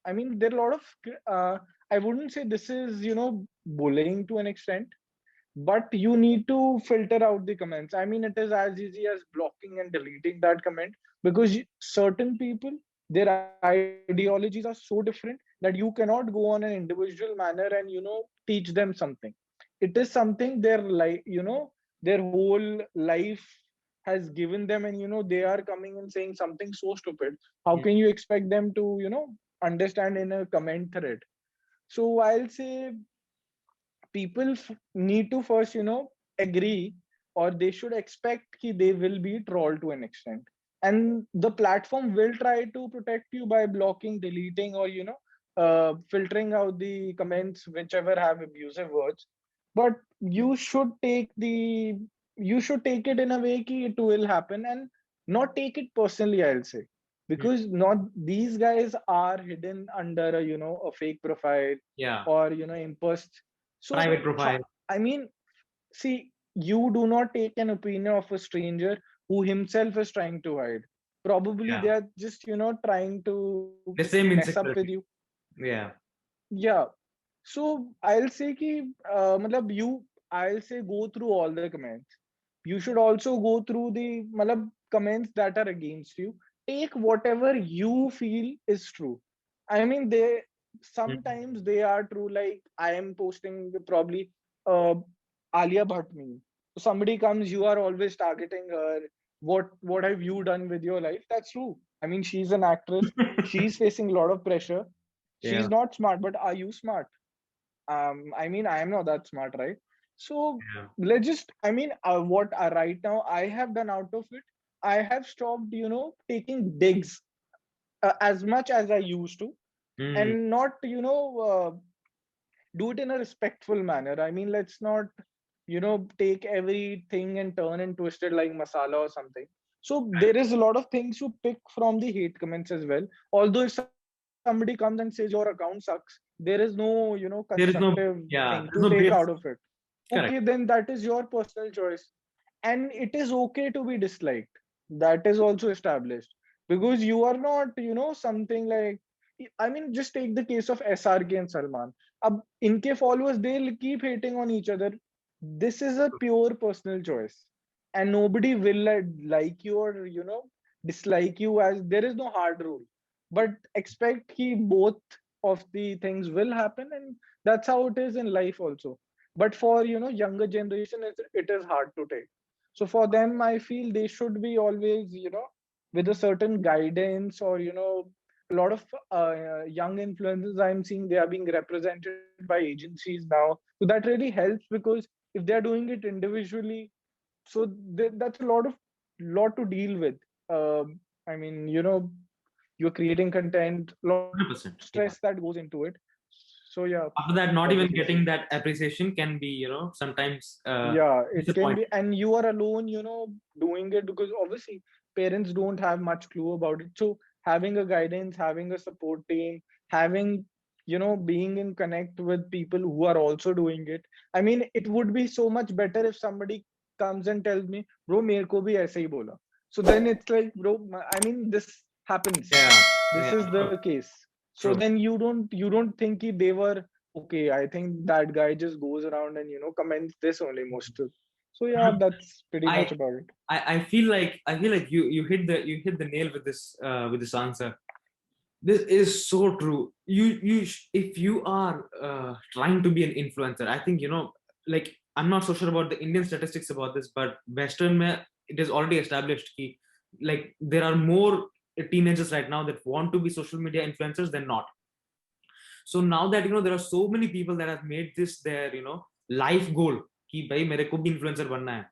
I mean, there are a lot of. I wouldn't say this is bullying to an extent, but you need to filter out the comments. I mean, it is as easy as blocking and deleting that comment, because certain people, their ideologies are so different that you cannot go on an individual manner and teach them something. It is something their life, their whole life has given them, and they are coming and saying something so stupid. How Hmm. can you expect them to understand in a comment thread? So I'll say people need to first agree, or they should expect that they will be trolled to an extent, and the platform will try to protect you by blocking, deleting, or filtering out the comments whichever have abusive words. But you should take it in a way that it will happen, and not take it personally, I'll say, Hmm. because not these guys are hidden under a a fake profile, Yeah. or impost. So, Private profile. I mean, see, you do not take an opinion of a stranger who himself is trying to hide. Probably they Yeah. are just, trying to The mess same up with you. insecurity. Yeah. Yeah. So I'll say ki, matlab I'll say go through all the comments. You should also go through the comments that are against you. Take whatever you feel is true. I mean, Hmm. sometimes they are true. Like, I am posting probably uh, Alia Bhatt meme. So somebody comes, you are always targeting her. What have you done with your life? That's true. I mean, she's an actress. She's facing a lot of pressure. She's Yeah. not smart, but are you smart? I mean, I am not that smart, right? So Yeah. let's just, I mean, what right now I have done out of it, I have stopped taking digs as much as I used to, Hmm. and not do it in a respectful manner. I mean, let's not take everything and turn and twist it like masala or something. So there is a lot of things you pick from the hate comments as well. Although if somebody comes and says your account sucks, there is no There is no, constructive thing yeah, to there's no take out base. of it. Correct. Okay, then that is your personal choice, and it is okay to be disliked. That is also established, because you are not something like, I mean, just take the case of SRK and Salman. Inke followers, they'll keep hating on each other. This is a pure personal choice, and nobody will like you or dislike you, as there is no hard rule. But expect ki both of the things will happen, and that's how it is in life also. But for younger generation, it is hard to take. So for them, I feel they should be always with a certain guidance, or a lot of young influencers I'm seeing, they are being represented by agencies now. So that really helps, because if they are doing it individually, so that's a lot to deal with. I mean, you're creating content, a lot of stress 100%. that Yeah. goes into it. So yeah, After that, not even obviously. getting that appreciation can be, sometimes Yeah, it can disappointing. be, and you are alone, doing it, because obviously parents don't have much clue about it. So having a guidance, having a support team, having, being in connect with people who are also doing it. I mean, it would be so much better if somebody comes and tells me, bro, mere ko bhi aise hi bola. So then it's like, bro, I mean, this happens. Yeah. This Yeah. is the True. case. So True. then you don't think ki they were okay, I think that guy just goes around and comments this only most of. So yeah, that's pretty much I, about it. I feel like you hit the nail with this answer. This is so true. If you are trying to be an influencer, I think like I'm not so sure about the Indian statistics about this, but Western mein, it is already established ki, like there are more teenagers right now that want to be social media influencers than not. So now that there are so many people that have made this their life goal कि भाई मेरे को भी influencer बनना है.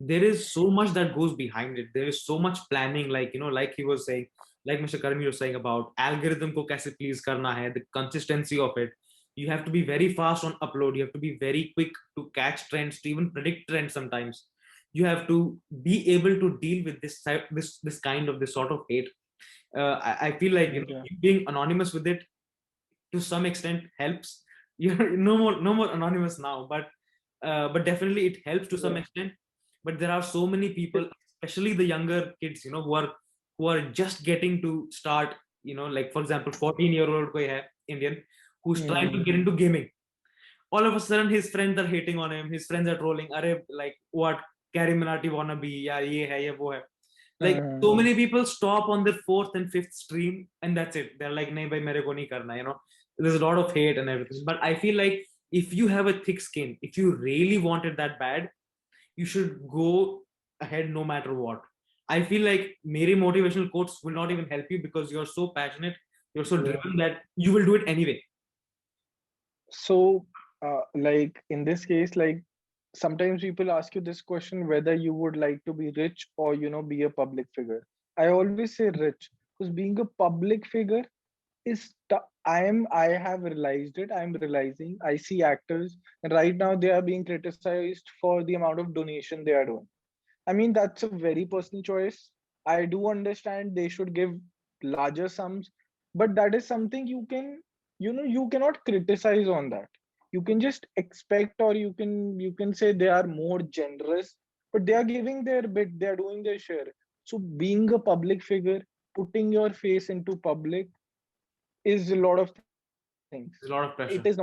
There is so much that goes behind it. There is so much planning, like he was saying, like Mr. Karmi was saying about algorithm ko kaise please karna hai, the consistency of it. You have to be very fast on upload. You have to be very quick to catch trends, to even predict trends sometimes. You have to be able to deal with this sort of hate. I feel like Yeah. you being anonymous with it to some extent helps. You're no more anonymous now, but definitely it helps to some Yeah. extent. But there are so many people, especially the younger kids, who are just getting to start. Like for example, 14-year-old koi hai Indian who's trying to Hmm. get into gaming. All of a sudden, his friends are hating on him. His friends are trolling. Are like what Carrie Minati wanna be? Yeah, ye hai, ye wo hai. Like so Hmm. many people stop on their fourth and fifth stream, and that's it. They're like, "Nahi, bhai, mere ko nahi karna." There's a lot of hate and everything. But I feel like if you have a thick skin, if you really want it that bad, you should go ahead no matter what. I feel like mere motivational quotes will not even help you because you're so passionate, you're so Yeah. driven that you will do it anyway. So, like in this case, like sometimes people ask you this question whether you would like to be rich or be a public figure. I always say rich because being a public figure is I have realized it. I'm realizing I see actors and right now they are being criticized for the amount of donation they are doing. I mean, that's a very personal choice. I do understand they should give larger sums, but that is something you cannot criticize on that. You can just expect, or you can say they are more generous, but they are giving their bit, they are doing their share. So being a public figure, putting your face into public is a lot of things. It There's a is lot of not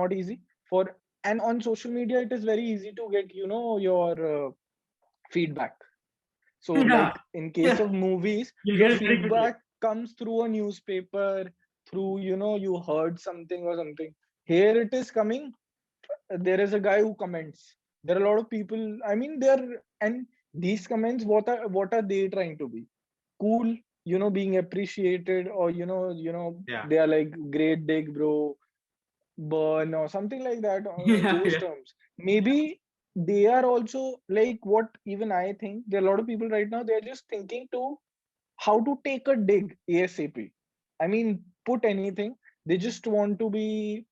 pressure. easy for, and on social media, it is very easy to get, your feedback. So, like Yeah, in case yeah, of movies, you'll your get it very quickly. feedback comes through a newspaper, through, you heard something or something. Here it is coming. There is a guy who comments. There are a lot of people. I mean, and these comments, what are they trying to be? Cool, being appreciated, or Yeah, they are like great dig, bro, burn or something like that on yeah, those yeah. terms. Maybe they are also like what even I think. There are a lot of people right now, they're just thinking to how to take a dig ASAP. I mean, put anything. They just want to be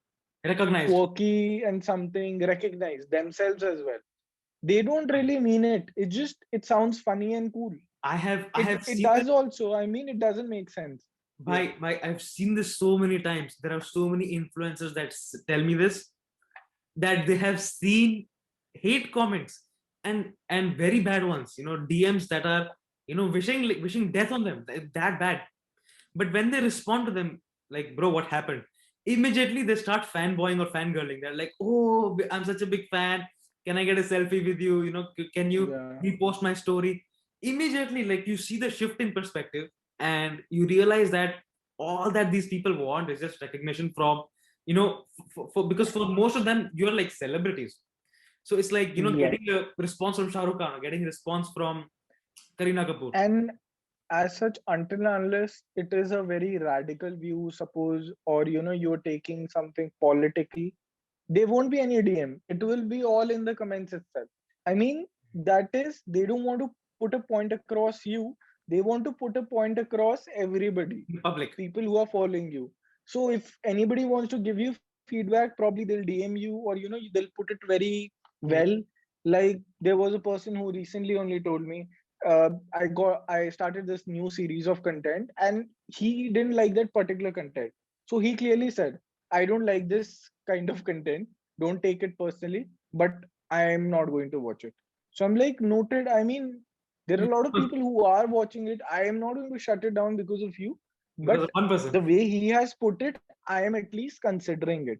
Recognized. quirky and something, recognize themselves as well. They don't really mean it. It sounds funny and cool. I It have it seen this. does also. I mean, it doesn't make sense. Yeah. I've seen this so many times. There are so many influencers that tell me this, that they have seen hate comments and very bad ones. DMs that are wishing death on them. That bad. But when they respond to them, like, bro, what happened? Immediately they start fanboying or fangirling. They're like, oh, I'm such a big fan. Can I get a selfie with you? Can you Yeah. repost my story? Immediately, like, you see the shift in perspective and you realize that all that these people want is just recognition from, because for most of them, you're like celebrities. So it's like, Yeah. getting a response from Shah Rukh Khan, getting a response from Kareena Kapoor. And as such, until and unless it is a very radical view, suppose, or you're taking something politically, there won't be any DM. It will be all in the comments itself. I mean, that is, they don't want to put a point across you, they want to put a point across everybody, In public. people who are following you. So if anybody wants to give you feedback, probably they'll DM you, or they'll put it very Hmm. well. Like there was a person who recently only told me, I started this new series of content, and he didn't like that particular content. So he clearly said, I don't like this kind of content. Don't take it personally, but I am not going to watch it. So I'm like, noted. I mean, there are a lot of people who are watching it. I am not going to shut it down because of you. Because of But one person. the way he has put it, I am at least considering it.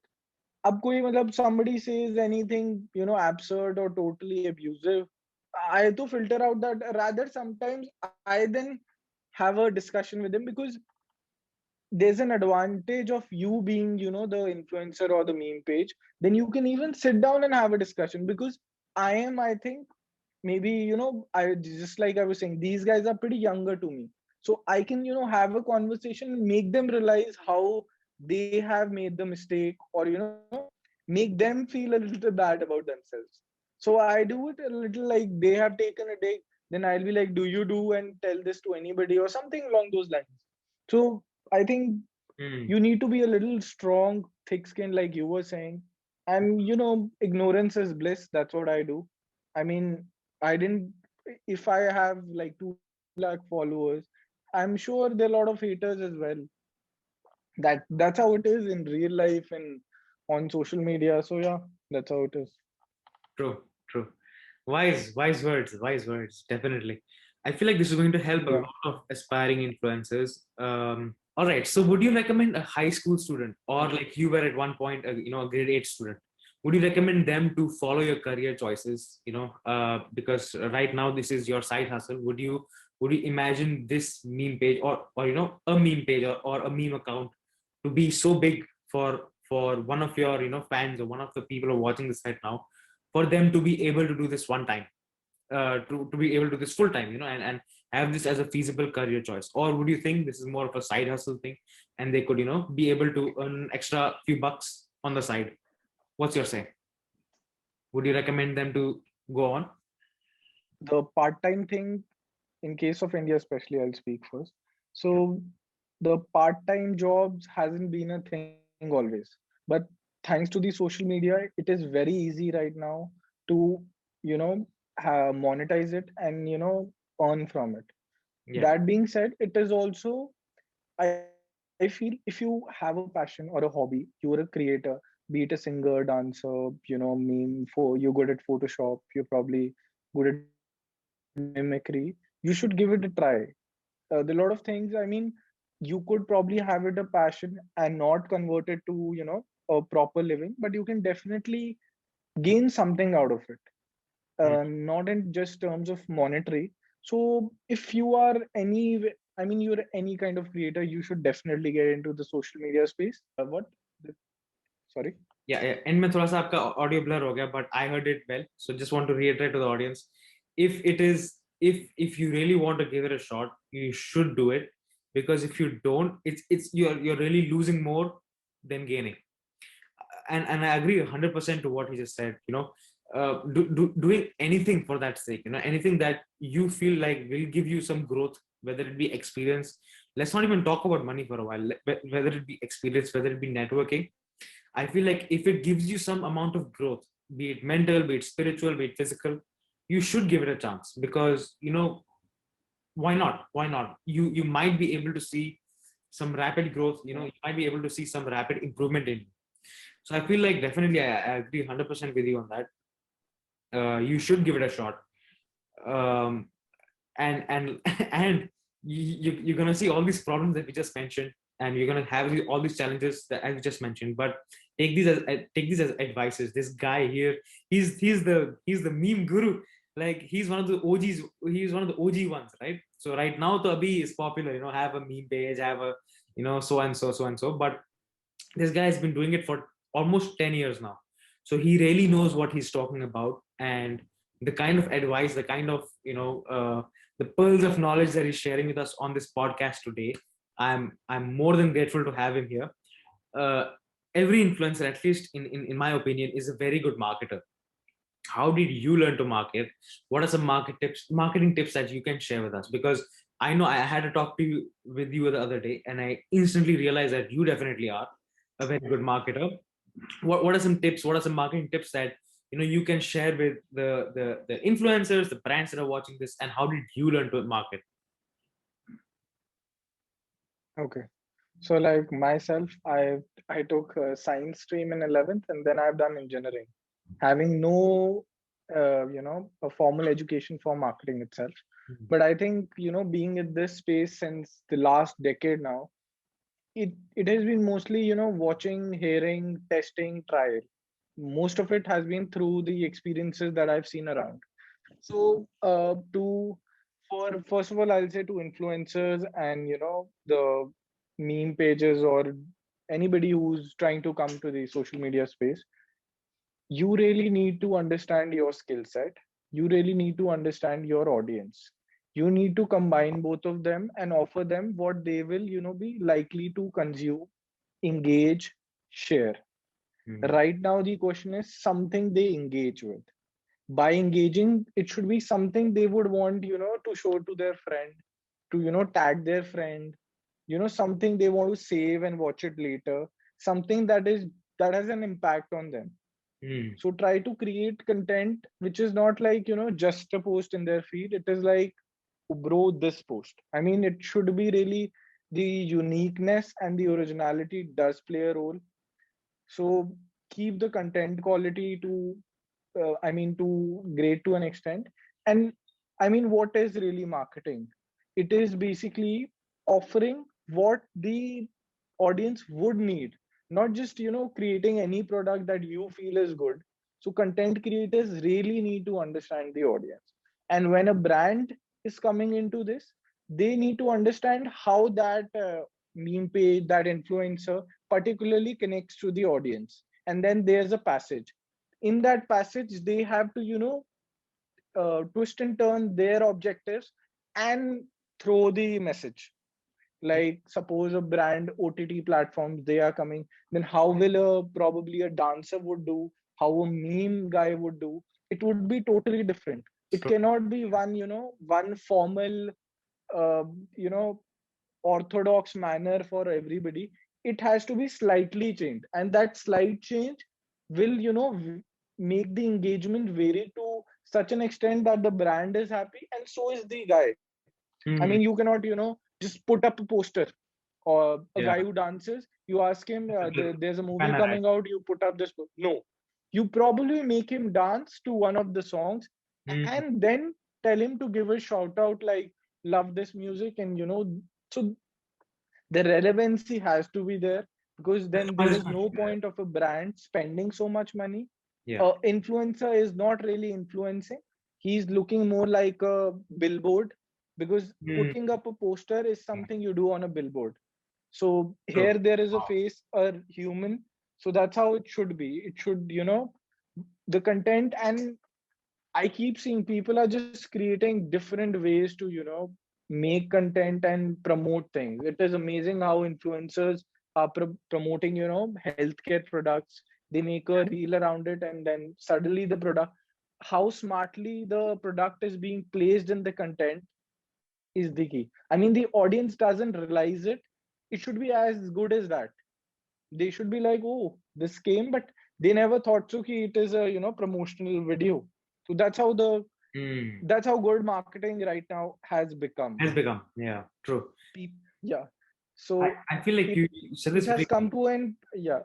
अब कोई मतलब somebody says anything, absurd or totally abusive, I to filter out that. Rather, sometimes I then have a discussion with him, because there's an advantage of you being, the influencer or the meme page. Then you can even sit down and have a discussion, because I think, maybe, I just, like I was saying, these guys are pretty younger to me. So I can, have a conversation and make them realize how they have made the mistake, or, make them feel a little bad about themselves. So I do it a little like they have taken a dig. Then I'll be like, do you do and tell this to anybody, or something along those lines. So I think Hmm. you need to be a little strong, thick skinned, like you were saying. And ignorance is bliss. That's what I do. I mean, I didn't, if I have like 2 lakh followers, I'm sure there are a lot of haters as well. That's how it is in real life and on social media. So yeah, that's how it is. True, true. Wise words, wise words. Definitely. I feel like this is going to help a Yeah. lot of aspiring influencers. All right. So, would you recommend a high school student, or like you were at one point, a grade eight student? Would you recommend them to follow your career choices? Because right now this is your side hustle. Would you imagine this meme page, or a meme page, or a meme account to be so big for one of your fans, or one of the people who are watching this right now, for them to be able to do this one time, to be able to do this full time, and have this as a feasible career choice? Or would you think this is more of a side hustle thing, and they could be able to earn extra few bucks on the side? What's your say? Would you recommend them to go on? The part-time thing, in case of India especially, I'll speak first. So the part-time jobs hasn't been a thing always, but thanks to the social media, it is very easy right now to, monetize it and earn from it. Yeah. That being said, it is also, I feel, if you have a passion or a hobby, you're a creator, be it a singer, dancer, meme, for you're good at Photoshop, you're probably good at mimicry, you should give it a try. There are a lot of things. I mean, you could probably have it a passion and not convert it to, a proper living, but you can definitely gain something out of it, Mm. not in just terms of monetary. So if you are any, I mean, you're any kind of creator, you should definitely get into the social media space. What? Sorry. Yeah, yeah. And में थोड़ा सा आपका audio blur हो गया, but I heard it well. So just want to reiterate to the audience, if you really want to give it a shot, you should do it, because if you don't, it's you're really losing more than gaining. And I agree 100% to what he just said. Doing anything for that sake, anything that you feel like will give you some growth, whether it be experience. Let's not even talk about money for a while. Whether it be experience, whether it be networking, I feel like if it gives you some amount of growth, be it mental, be it spiritual, be it physical, you should give it a chance, because why not? Why not? You might be able to see some rapid growth. You might be able to see some rapid improvement in you. So I feel like definitely I agree 100% with you on that. You should give it a shot. Um, and and you're gonna see all these problems that we just mentioned, and you're gonna have all these challenges that I just mentioned. But take these as advices. This guy here, he's the meme guru. Like, he's one of the OGs. He's one of the OG ones, right? So right now, the Abhi is popular. Have a meme page, have a so and so, so and so. But this guy has been doing it for almost 10 years now, so he really knows what he's talking about. And the kind of advice, the kind of the pearls of knowledge that he's sharing with us on this podcast today, I'm more than grateful to have him here. uh, every influencer, at least in my opinion, is a very good marketer. How did you learn to market? What are some marketing tips that you can share with us? Because I know I had to talk to you with you the other day, and I instantly realized that you definitely are a very good marketer. What are some tips? What are some marketing tips that you can share with the influencers, the brands that are watching this, and how did you learn to market? Okay. So like myself, I took a science stream in 11th, and then I've done engineering, having no a formal education for marketing itself. Mhm. But I think, being in this space since the last decade now, it has been mostly, watching, hearing, testing, trial. Most of it has been through the experiences that I've seen around. So, to for first of all, I'll say to influencers and the meme pages or anybody who's trying to come to the social media space, you really need to understand your skill set. You really need to understand your audience. You need to combine both of them and offer them what they will, be likely to consume, engage, share. Mm. Right now, the question is something they engage with. By engaging, it should be something they would want, to show to their friend, to, tag their friend, something they want to save and watch it later, something that has an impact on them. Mm. So try to create content which is not like, just a post in their feed. It is like, "Oh, bro, this post." I mean, it should be really the uniqueness and the originality does play a role. So keep the content quality to, to great to an extent. And I mean, what is really marketing? It is basically offering what the audience would need, not just, creating any product that you feel is good. So content creators really need to understand the audience. And when a brand is coming into this, they need to understand how that meme page, that influencer particularly connects to the audience. And then there's a passage. In that passage, they have to, twist and turn their objectives and throw the message. Like, suppose a brand OTT platforms, they are coming, then how will probably a dancer would do, how a meme guy would do, it would be totally different. It So, cannot be one, one formal, uh, you know orthodox manner for everybody. It has to be slightly changed, and that slight change will, make the engagement vary to such an extent that the brand is happy and so is the guy. I mean, you mm, cannot, just put up a poster or a guy yeah. who dances, you ask him, there's a movie Banner ad. coming out, you put up this no, you probably make him dance to one of the songs Mm. and then tell him to give a shout out like, "Love this music," and so the relevancy has to be there, because then there is no Customization. point of a brand spending so much money. Yeah. Influencer is not really influencing. He's looking more like a billboard, because Mm. putting up a poster is something you do on a billboard. So True. here there is a Wow. face, a human. So that's how it should be. It should, the content. And I keep seeing people are just creating different ways to, make content and promote things. It is amazing how influencers are promoting, healthcare products. They make a reel around it, and then suddenly the product, how smartly the product is being placed in the content is the key. I mean, the audience doesn't realize it. It should be as good as that. They should be like, "Oh, this came," but they never thought so ki it is a, promotional video. So Mm. that's how good marketing right now has become. Has become. Yeah. True. Yeah. I, So I feel like it you said it this has very come to an, yeah.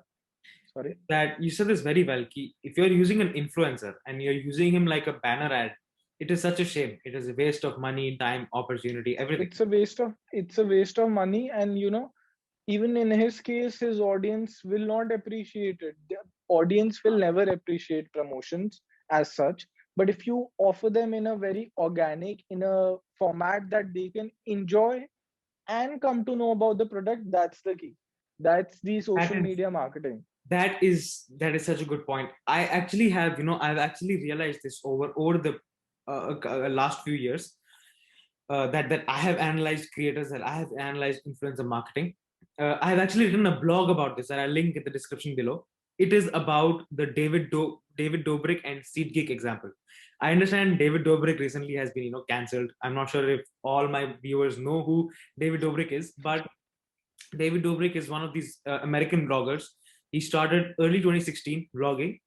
Sorry. that you said this very well. Ki if you're using an influencer and you're using him like a banner ad, it is such a shame. It is a waste of money, time, opportunity, everything. It's a waste of money, and even in his case, his audience will not appreciate it. The audience will never appreciate promotions as such. But if you offer them in a very organic, in a format that they can enjoy and come to know about the product, that's the key. That's the That social is media marketing. that is such a good point. I actually have, I've actually realized this over the last few years, that I have analyzed creators, that I have analyzed influencer marketing. I have actually written a blog about this, and I'll link in the description below. It is about the David Dobrik and SeatGeek example. I understand David Dobrik recently has been, cancelled. I'm not sure if all my viewers know who David Dobrik is, but David Dobrik is one of these American bloggers. He started early 2016 blogging,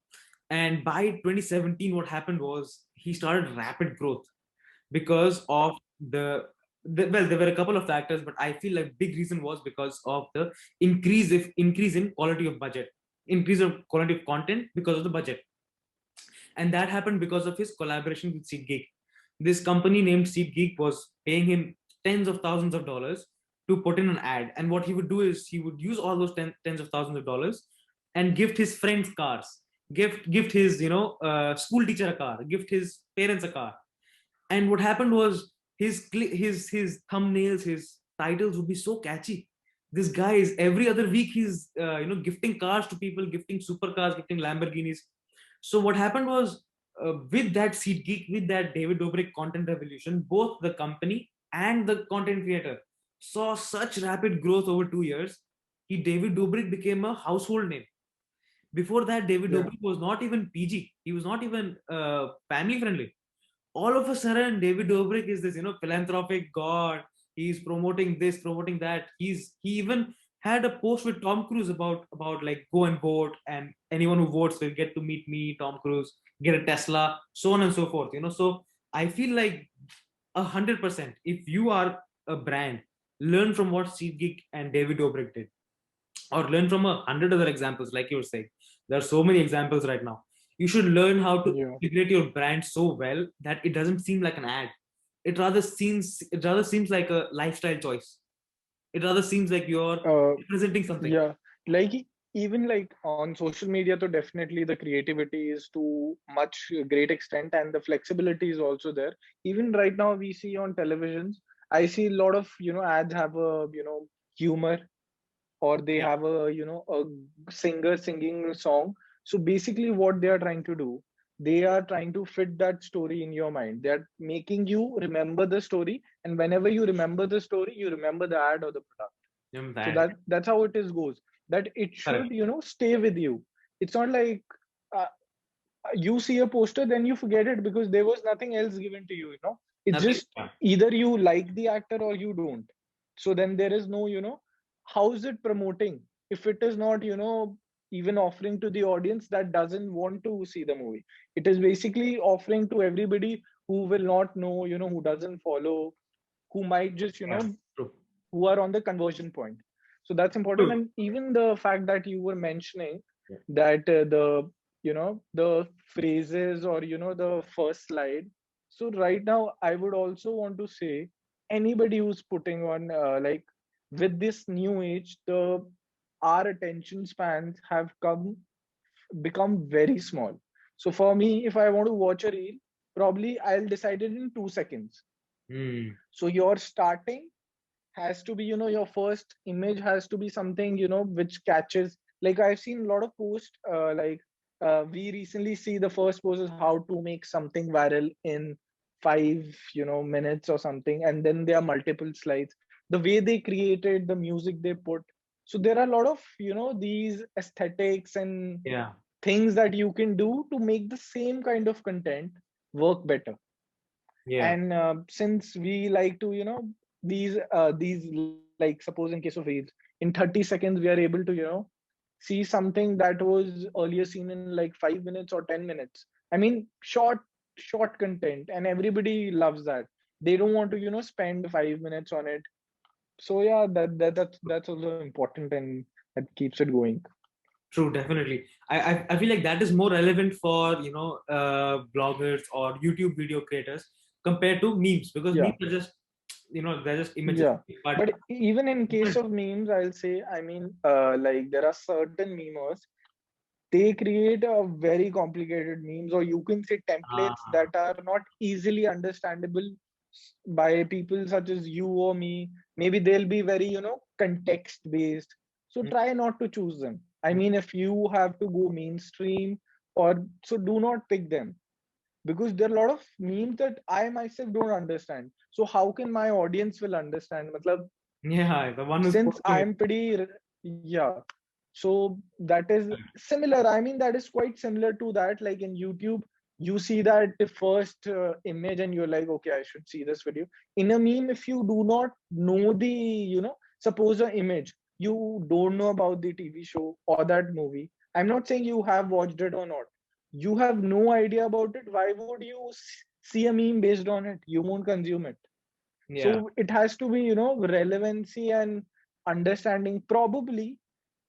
and by 2017, what happened was he started rapid growth because of well, there were a couple of factors, but I feel like big reason was because of the increase in quality of budget, increase of quality of content because of the budget. And that happened because of his collaboration with SeatGeek. This company named SeatGeek was paying him tens of thousands of dollars to put in an ad. And what he would do is he would use all those tens of thousands of dollars and gift his friends cars, gift his school teacher a car, gift his parents a car. And what happened was his thumbnails, his titles would be so catchy. This guy is every other week he's gifting cars to people, gifting supercars, gifting Lamborghinis. So what happened was, with that Seed Geek, with that David Dobrik content revolution, both the company and the content creator saw such rapid growth over 2 years. David Dobrik became a household name. Before that, David Yeah. Dobrik was not even PG. He was not even family friendly. All of a sudden, David Dobrik is this, philanthropic god. He's promoting this, promoting that. He even had a post with Tom Cruise about like go and vote, and anyone who votes will get to meet me, Tom Cruise, get a Tesla, so on and so forth. So I feel like 100%. If you are a brand, learn from what SeatGeek and David Dobrik did, or learn from 100 other examples. Like you were saying, there are so many examples right now. You should learn how to Yeah. integrate your brand so well that it doesn't seem like an ad. It rather seems like a lifestyle choice. It rather seems like you're Uh, representing something. yeah. Like even like on social media, so definitely the creativity is to much great extent, and the flexibility is also there. Even right now, we see on televisions, I see a lot of ads have a humor, or they Yeah. have a a singer singing a song. So basically what they are trying to do, they are trying to fit that story in your mind. They are making you remember the story, and whenever you remember the story, you remember the ad or the product. So That that's how it is goes, that it should correct. stay with you. It's not like uh, you see a poster, then you forget it because there was nothing else given to you. It's Nothing. just Yeah. either you like the actor or you don't. So then there is no how is it promoting if it is not even offering to the audience that doesn't want to see the movie. It is basically offering to everybody who will not know, who doesn't follow, who might just Yeah. True. who are on the conversion point. So that's important. True. And even the fact that you were mentioning Yeah. that the phrases or the first slide. So right now I would also want to say, anybody who's putting on like, with this new age, the our attention spans have become very small. So for me, if I want to watch a reel, probably I'll decide it in 2 seconds. Hmm. So your starting has to be, your first image has to be something which catches. Like I've seen a lot of posts, like we recently see the first post is how to make something viral in 5 minutes or something, and then there are multiple slides, the way they created the music they put. So there are a lot of these aesthetics and Yeah. things that you can do to make the same kind of content work better. Yeah. And since we like to these like, suppose in case of reels, in 30 seconds we are able to see something that was earlier seen in like 5 minutes or 10 minutes. I mean, short content, and everybody loves that. They don't want to spend 5 minutes on it. So yeah, that's also important, and that keeps it going. True, definitely. I feel like that is more relevant for bloggers or YouTube video creators compared to memes, because Yeah. memes are just they're just images. Yeah, But but even in case different. of memes, I'll say, I mean, like there are certain memers, they create a very complicated memes, or you can say templates Ah, that are not easily understandable by people such as you or me. Maybe they'll be very, context based. So mm, try not to choose them. I mm, mean, if you have to go mainstream, or so do not pick them, because there are a lot of memes that I myself don't understand. So how can my audience will understand? Matlab, yeah, the one who's since posting it. I'm pretty, yeah. So that is similar. I mean, that is quite similar to that. Like in YouTube, you see that the first image, and you're like, okay, I should see this video. In a meme, if you do not know the, suppose an image, you don't know about the TV show or that movie. I'm not saying you have watched it or not. You have no idea about it. Why would you see a meme based on it? You won't consume it. Yeah. So it has to be relevancy and understanding. Probably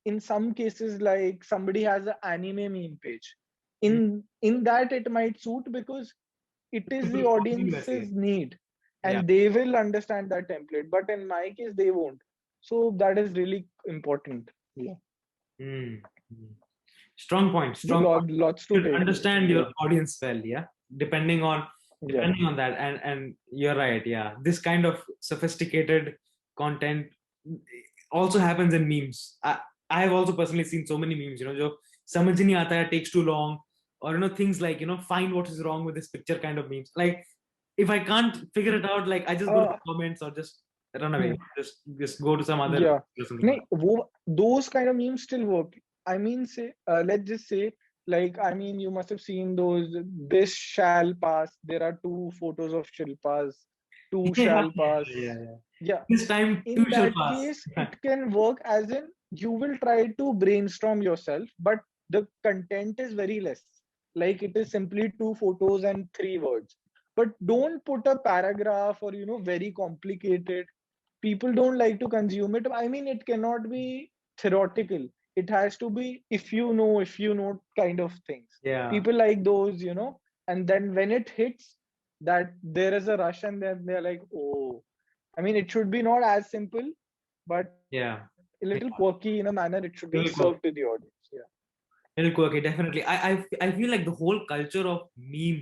in some cases, like somebody has an anime meme page, Mm. in that it might suit because it is the People consuming the same. audience's need, Yeah. and they will understand that template. But in my case, they won't. So that is really important. Yeah. Mm. Mm. Strong point. Yeah, Strong point. lots to You should take. understand your Yeah. audience well, yeah. Depending on Yeah. depending on that, and you're right, yeah. This kind of sophisticated content also happens in memes. I have also personally seen so many memes, जो समझ नहीं आता है, takes too long, or things like find what is wrong with this picture kind of memes. Like if I can't figure it out, like I just go to Uh, the comments or just run away. hmm, Just go to some other yeah. or something like No, those kind of memes still work. I mean, say, let's just say, like, I mean, you must have seen those. This shall pass. There are two photos of Shilpas. Two that. Yeah, shall pass. yeah, yeah. Yeah. This time too In shall that pass. case, it can work as in you will try to brainstorm yourself, but the content is very less. Like it is simply two photos and three words. But don't put a paragraph or very complicated. People don't like to consume it. I mean, it cannot be theoretical. It has to be if you know kind of things. Yeah, People like those, and then when it hits, that there is a rush, and then they're like, oh, I mean, it should be not as simple, but yeah. a little Yeah. quirky in a manner. It should be Little served quirky, to the audience. Yeah. little quirky, definitely. I feel like the whole culture of meme,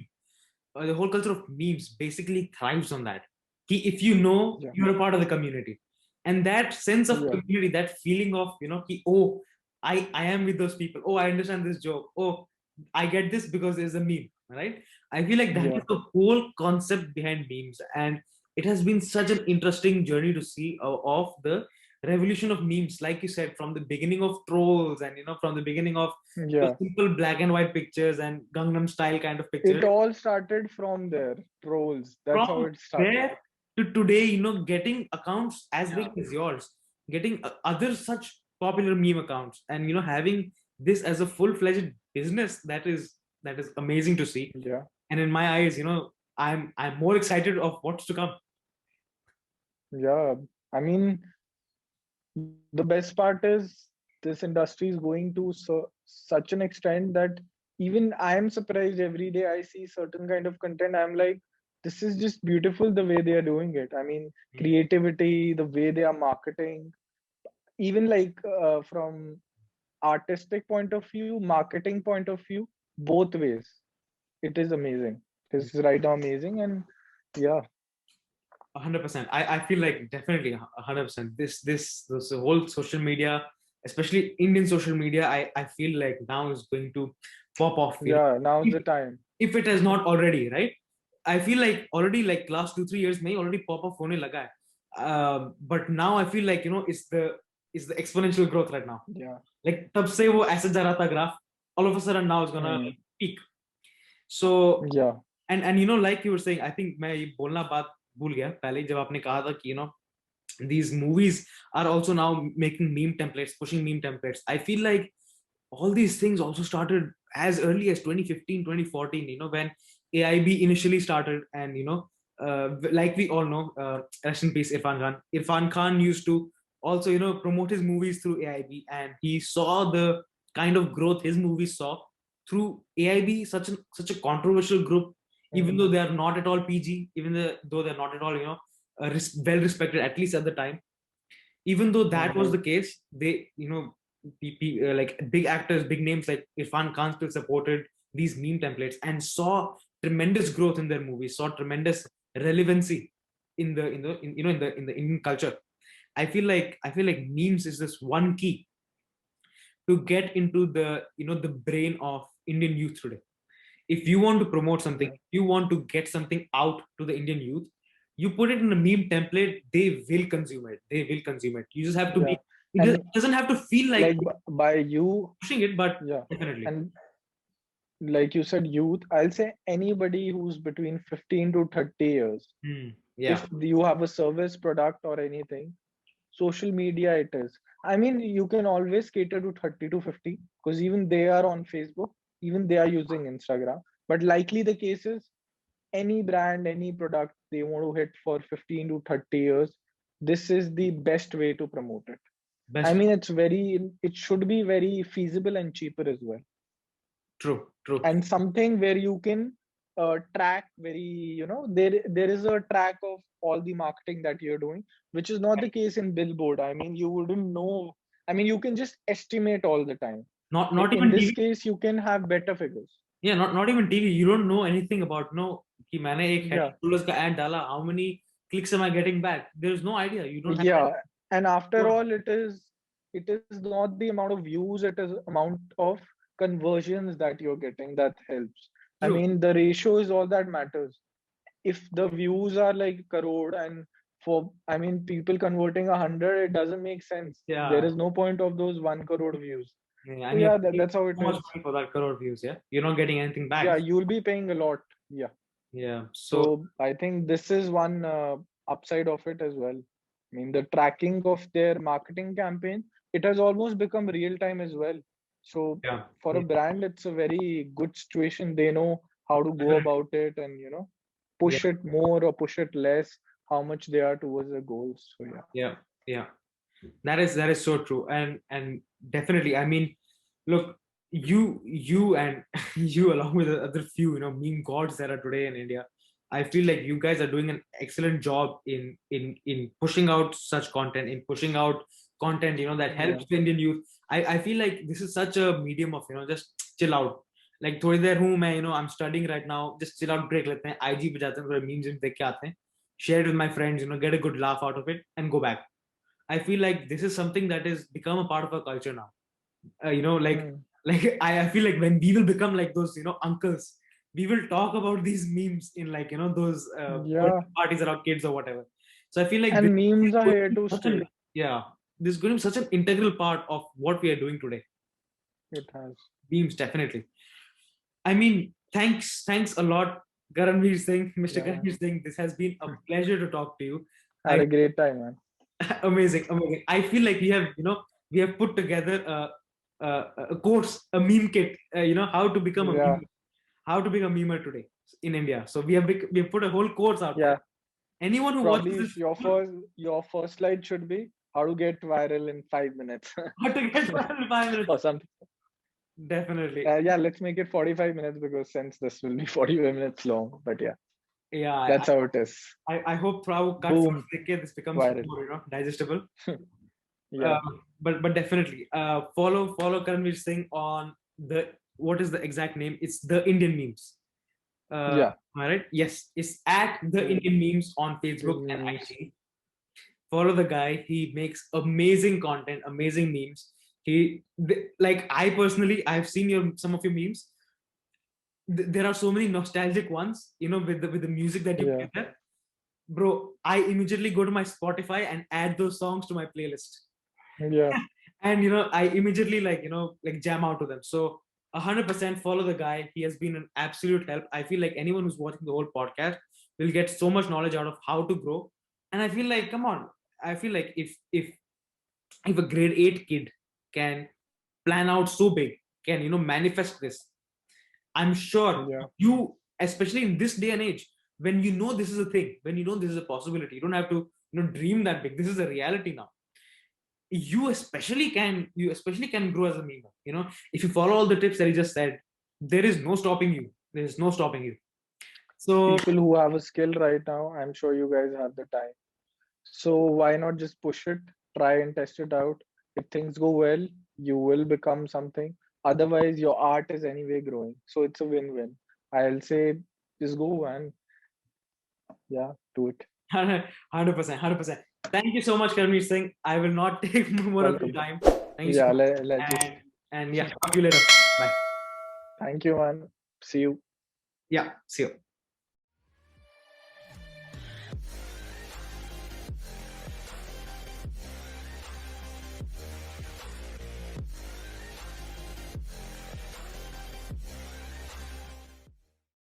the whole culture of memes basically thrives on that. If you know, Yeah. you're a part of the community. And that sense of Yeah. community, that feeling of, oh, I am with those people. Oh, I understand this joke. Oh, I get this because there's a meme, right? I feel like that is Yeah. the whole concept behind memes. And it has been such an interesting journey to see of the revolution of memes, like you said, from the beginning of trolls and, from the beginning of the Yeah. simple black and white pictures and Gangnam style kind of pictures It all started from there. Trolls. That's how from it started. there to today, getting accounts as big Yeah. as yours, getting other such popular meme accounts, and having this as a full-fledged business, that is amazing to see. Yeah. And in my eyes, I'm more excited of what's to come. Yeah. I mean, the best part is this industry is going to such an extent that even I am surprised every day I see certain kind of content. I'm like, this is just beautiful the way they are doing it. I mean, Mm. creativity, the way they are marketing, even like from artistic point of view, marketing point of view, both ways. It is amazing. It is right now amazing. And yeah, 100%. I feel like definitely 100%. This whole social media, especially Indian social media, I feel like now is going to pop off. yeah, now's If, the time. if it has not already, right? I feel like already, like last 2-3 years, may already pop off hone laga hai. But now I feel like it's the exponential growth right now. Yeah. Like tab se wo aise ja raha tha graph, all of a sudden now it's gonna Hmm. peak. So Yeah. and like you were saying, I think मैं ये बोलना बात भूल गया पहले जब आपने कहा था कि these movies are also now making meme templates, pushing meme templates. I feel like all these things also started as early as 2015, 2014, when AIB initially started. And like we all know, rest in peace Irfan Khan used to also promote his movies through AIB, and he saw the kind of growth his movies saw through AIB, such a controversial group, even Hmm. though they are not at all PG, even though they're not at all well respected, at least at the time. Even though that Hmm. was the case, they like big actors, big names like Irfan Khan still supported these meme templates and saw tremendous growth in their movies, saw tremendous relevancy in the Indian culture. I feel like memes is this one key to get into the brain of Indian youth today. If you want to promote something, Yeah. if you want to get something out to the Indian youth, you put it in a meme template, they will consume it. They will consume it. You just have to Yeah. be, it And doesn't have to feel like like by you, pushing it, but yeah. definitely. And like you said, youth, I'll say anybody who's between 15 to 30 years, Yeah, if you have a service product or anything, social media it is. I mean, you can always cater to 30 to 50 because even they are on Facebook, even they are using Instagram. But likely the case is any brand, any product they want to hit for 15 to 30 years, this is the best way to promote it. I best. mean, it should be very feasible and cheaper as well. True, true. And something where you can track very, there is a track of all the marketing that you're doing, which is not the case in billboard. I mean, you wouldn't know. I mean, you can just estimate all the time. Not In even this TV. case, you can have better figures. Yeah, not even TV. You don't know anything about no कि मैंने एक head Yeah, and shoulders का ad डाला. How many clicks am I getting back? There's no idea. You don't have yeah. And after idea. all, it is not the amount of views, it is amount of conversions that you're getting that helps. I True. mean, the ratio is all that matters. If the views are like crore, and for, I mean, people converting 100, it doesn't make sense. There Yeah. is no point of those 1 crore views. Yeah, So and you're yeah, paying that's how it so much is. money for that crore views. Yeah, you're not getting anything back. Yeah, you'll be paying a lot. Yeah. Yeah. So So I think this is one upside of it as well. I mean, the tracking of their marketing campaign, it has almost become real time as well. So yeah, for a yeah, brand, it's a very good situation. They know how to go about it, and yeah, push it more or push it less, how much they are towards the goals. So yeah. yeah, yeah. That is so true, and definitely. I mean, look, you and you along with the other few, meme gods that are today in India. I feel like you guys are doing an excellent job in pushing out such content, in pushing out content, that Yeah. helps the Indian youth. I feel like this is such a medium of, just chill out. Like थोड़ी देर हूँ मैं, I'm studying right now, just chill out, break लेते हैं, IG पे जाते हैं, थोड़े memes देख के आते हैं, share it with my friends, get a good laugh out of it, and go back. I feel like this is something that has become a part of our culture now. Like Hmm. I feel like when we will become like those, uncles, we will talk about these memes in like those Yeah. parties around kids or whatever. So I feel like this And is memes are going here to be to such an stay. yeah, this is going to be such an integral part of what we are doing today. It has. Memes, definitely. I mean, thanks a lot, Karanveer Singh, Mr. Yeah, man. Karanveer Singh. This has been a pleasure to talk to you. Had I a great time, man. amazing. I feel like we have put together a course, a meme kit. How to become a Yeah. meme, how to become a memer today in India. So we have put a whole course out there. Yeah. Anyone who watches Probably this, your first slide should be how to get viral in 5 minutes how to get viral in 5 minutes. or something. Definitely, Yeah, let's make it 45 minutes, because since this will be 45 minutes long. But yeah, yeah. that's how it is. I hope throughout cuts Boom, this becomes viral. more digestible. Yeah, But definitely follow Karanveer Singh on the what is the exact name? It's the Indian memes. yeah. Am I right? Yes, it's at the The Indian memes on Facebook and memes. IG. Follow the guy. He makes amazing content, amazing memes. Like I personally, I've seen some of your memes. There are so many nostalgic ones, with the music that you Yeah, play there. Bro, I immediately go to my Spotify and add those songs to my playlist. yeah, And I immediately like jam out to them. So 100% follow the guy. He has been an absolute help. I feel like anyone who's watching the whole podcast will get so much knowledge out of how to grow. And I feel like, come on, I feel like if a grade 8 kid can plan out so big, can manifest this, I'm sure yeah, you, especially in this day and age, when this is a thing, when this is a possibility, you don't have to dream that big. This is a reality now. You especially can grow as a meme. If you follow all the tips that he just said, there is no stopping you. There is no stopping you. So people who have a skill right now, I'm sure you guys have the time. So why not just push it, try and test it out? If things go well, you will become something. Otherwise, your art is anyway growing. So it's a win-win. I'll say just go and yeah, do it. 100%. Thank you so much, Karmir Singh. I will not take more of your Welcome. time. Thank you so Yeah, much. let's just And yeah, talk to you later. Bye. thank you, man. See you. Yeah, see you.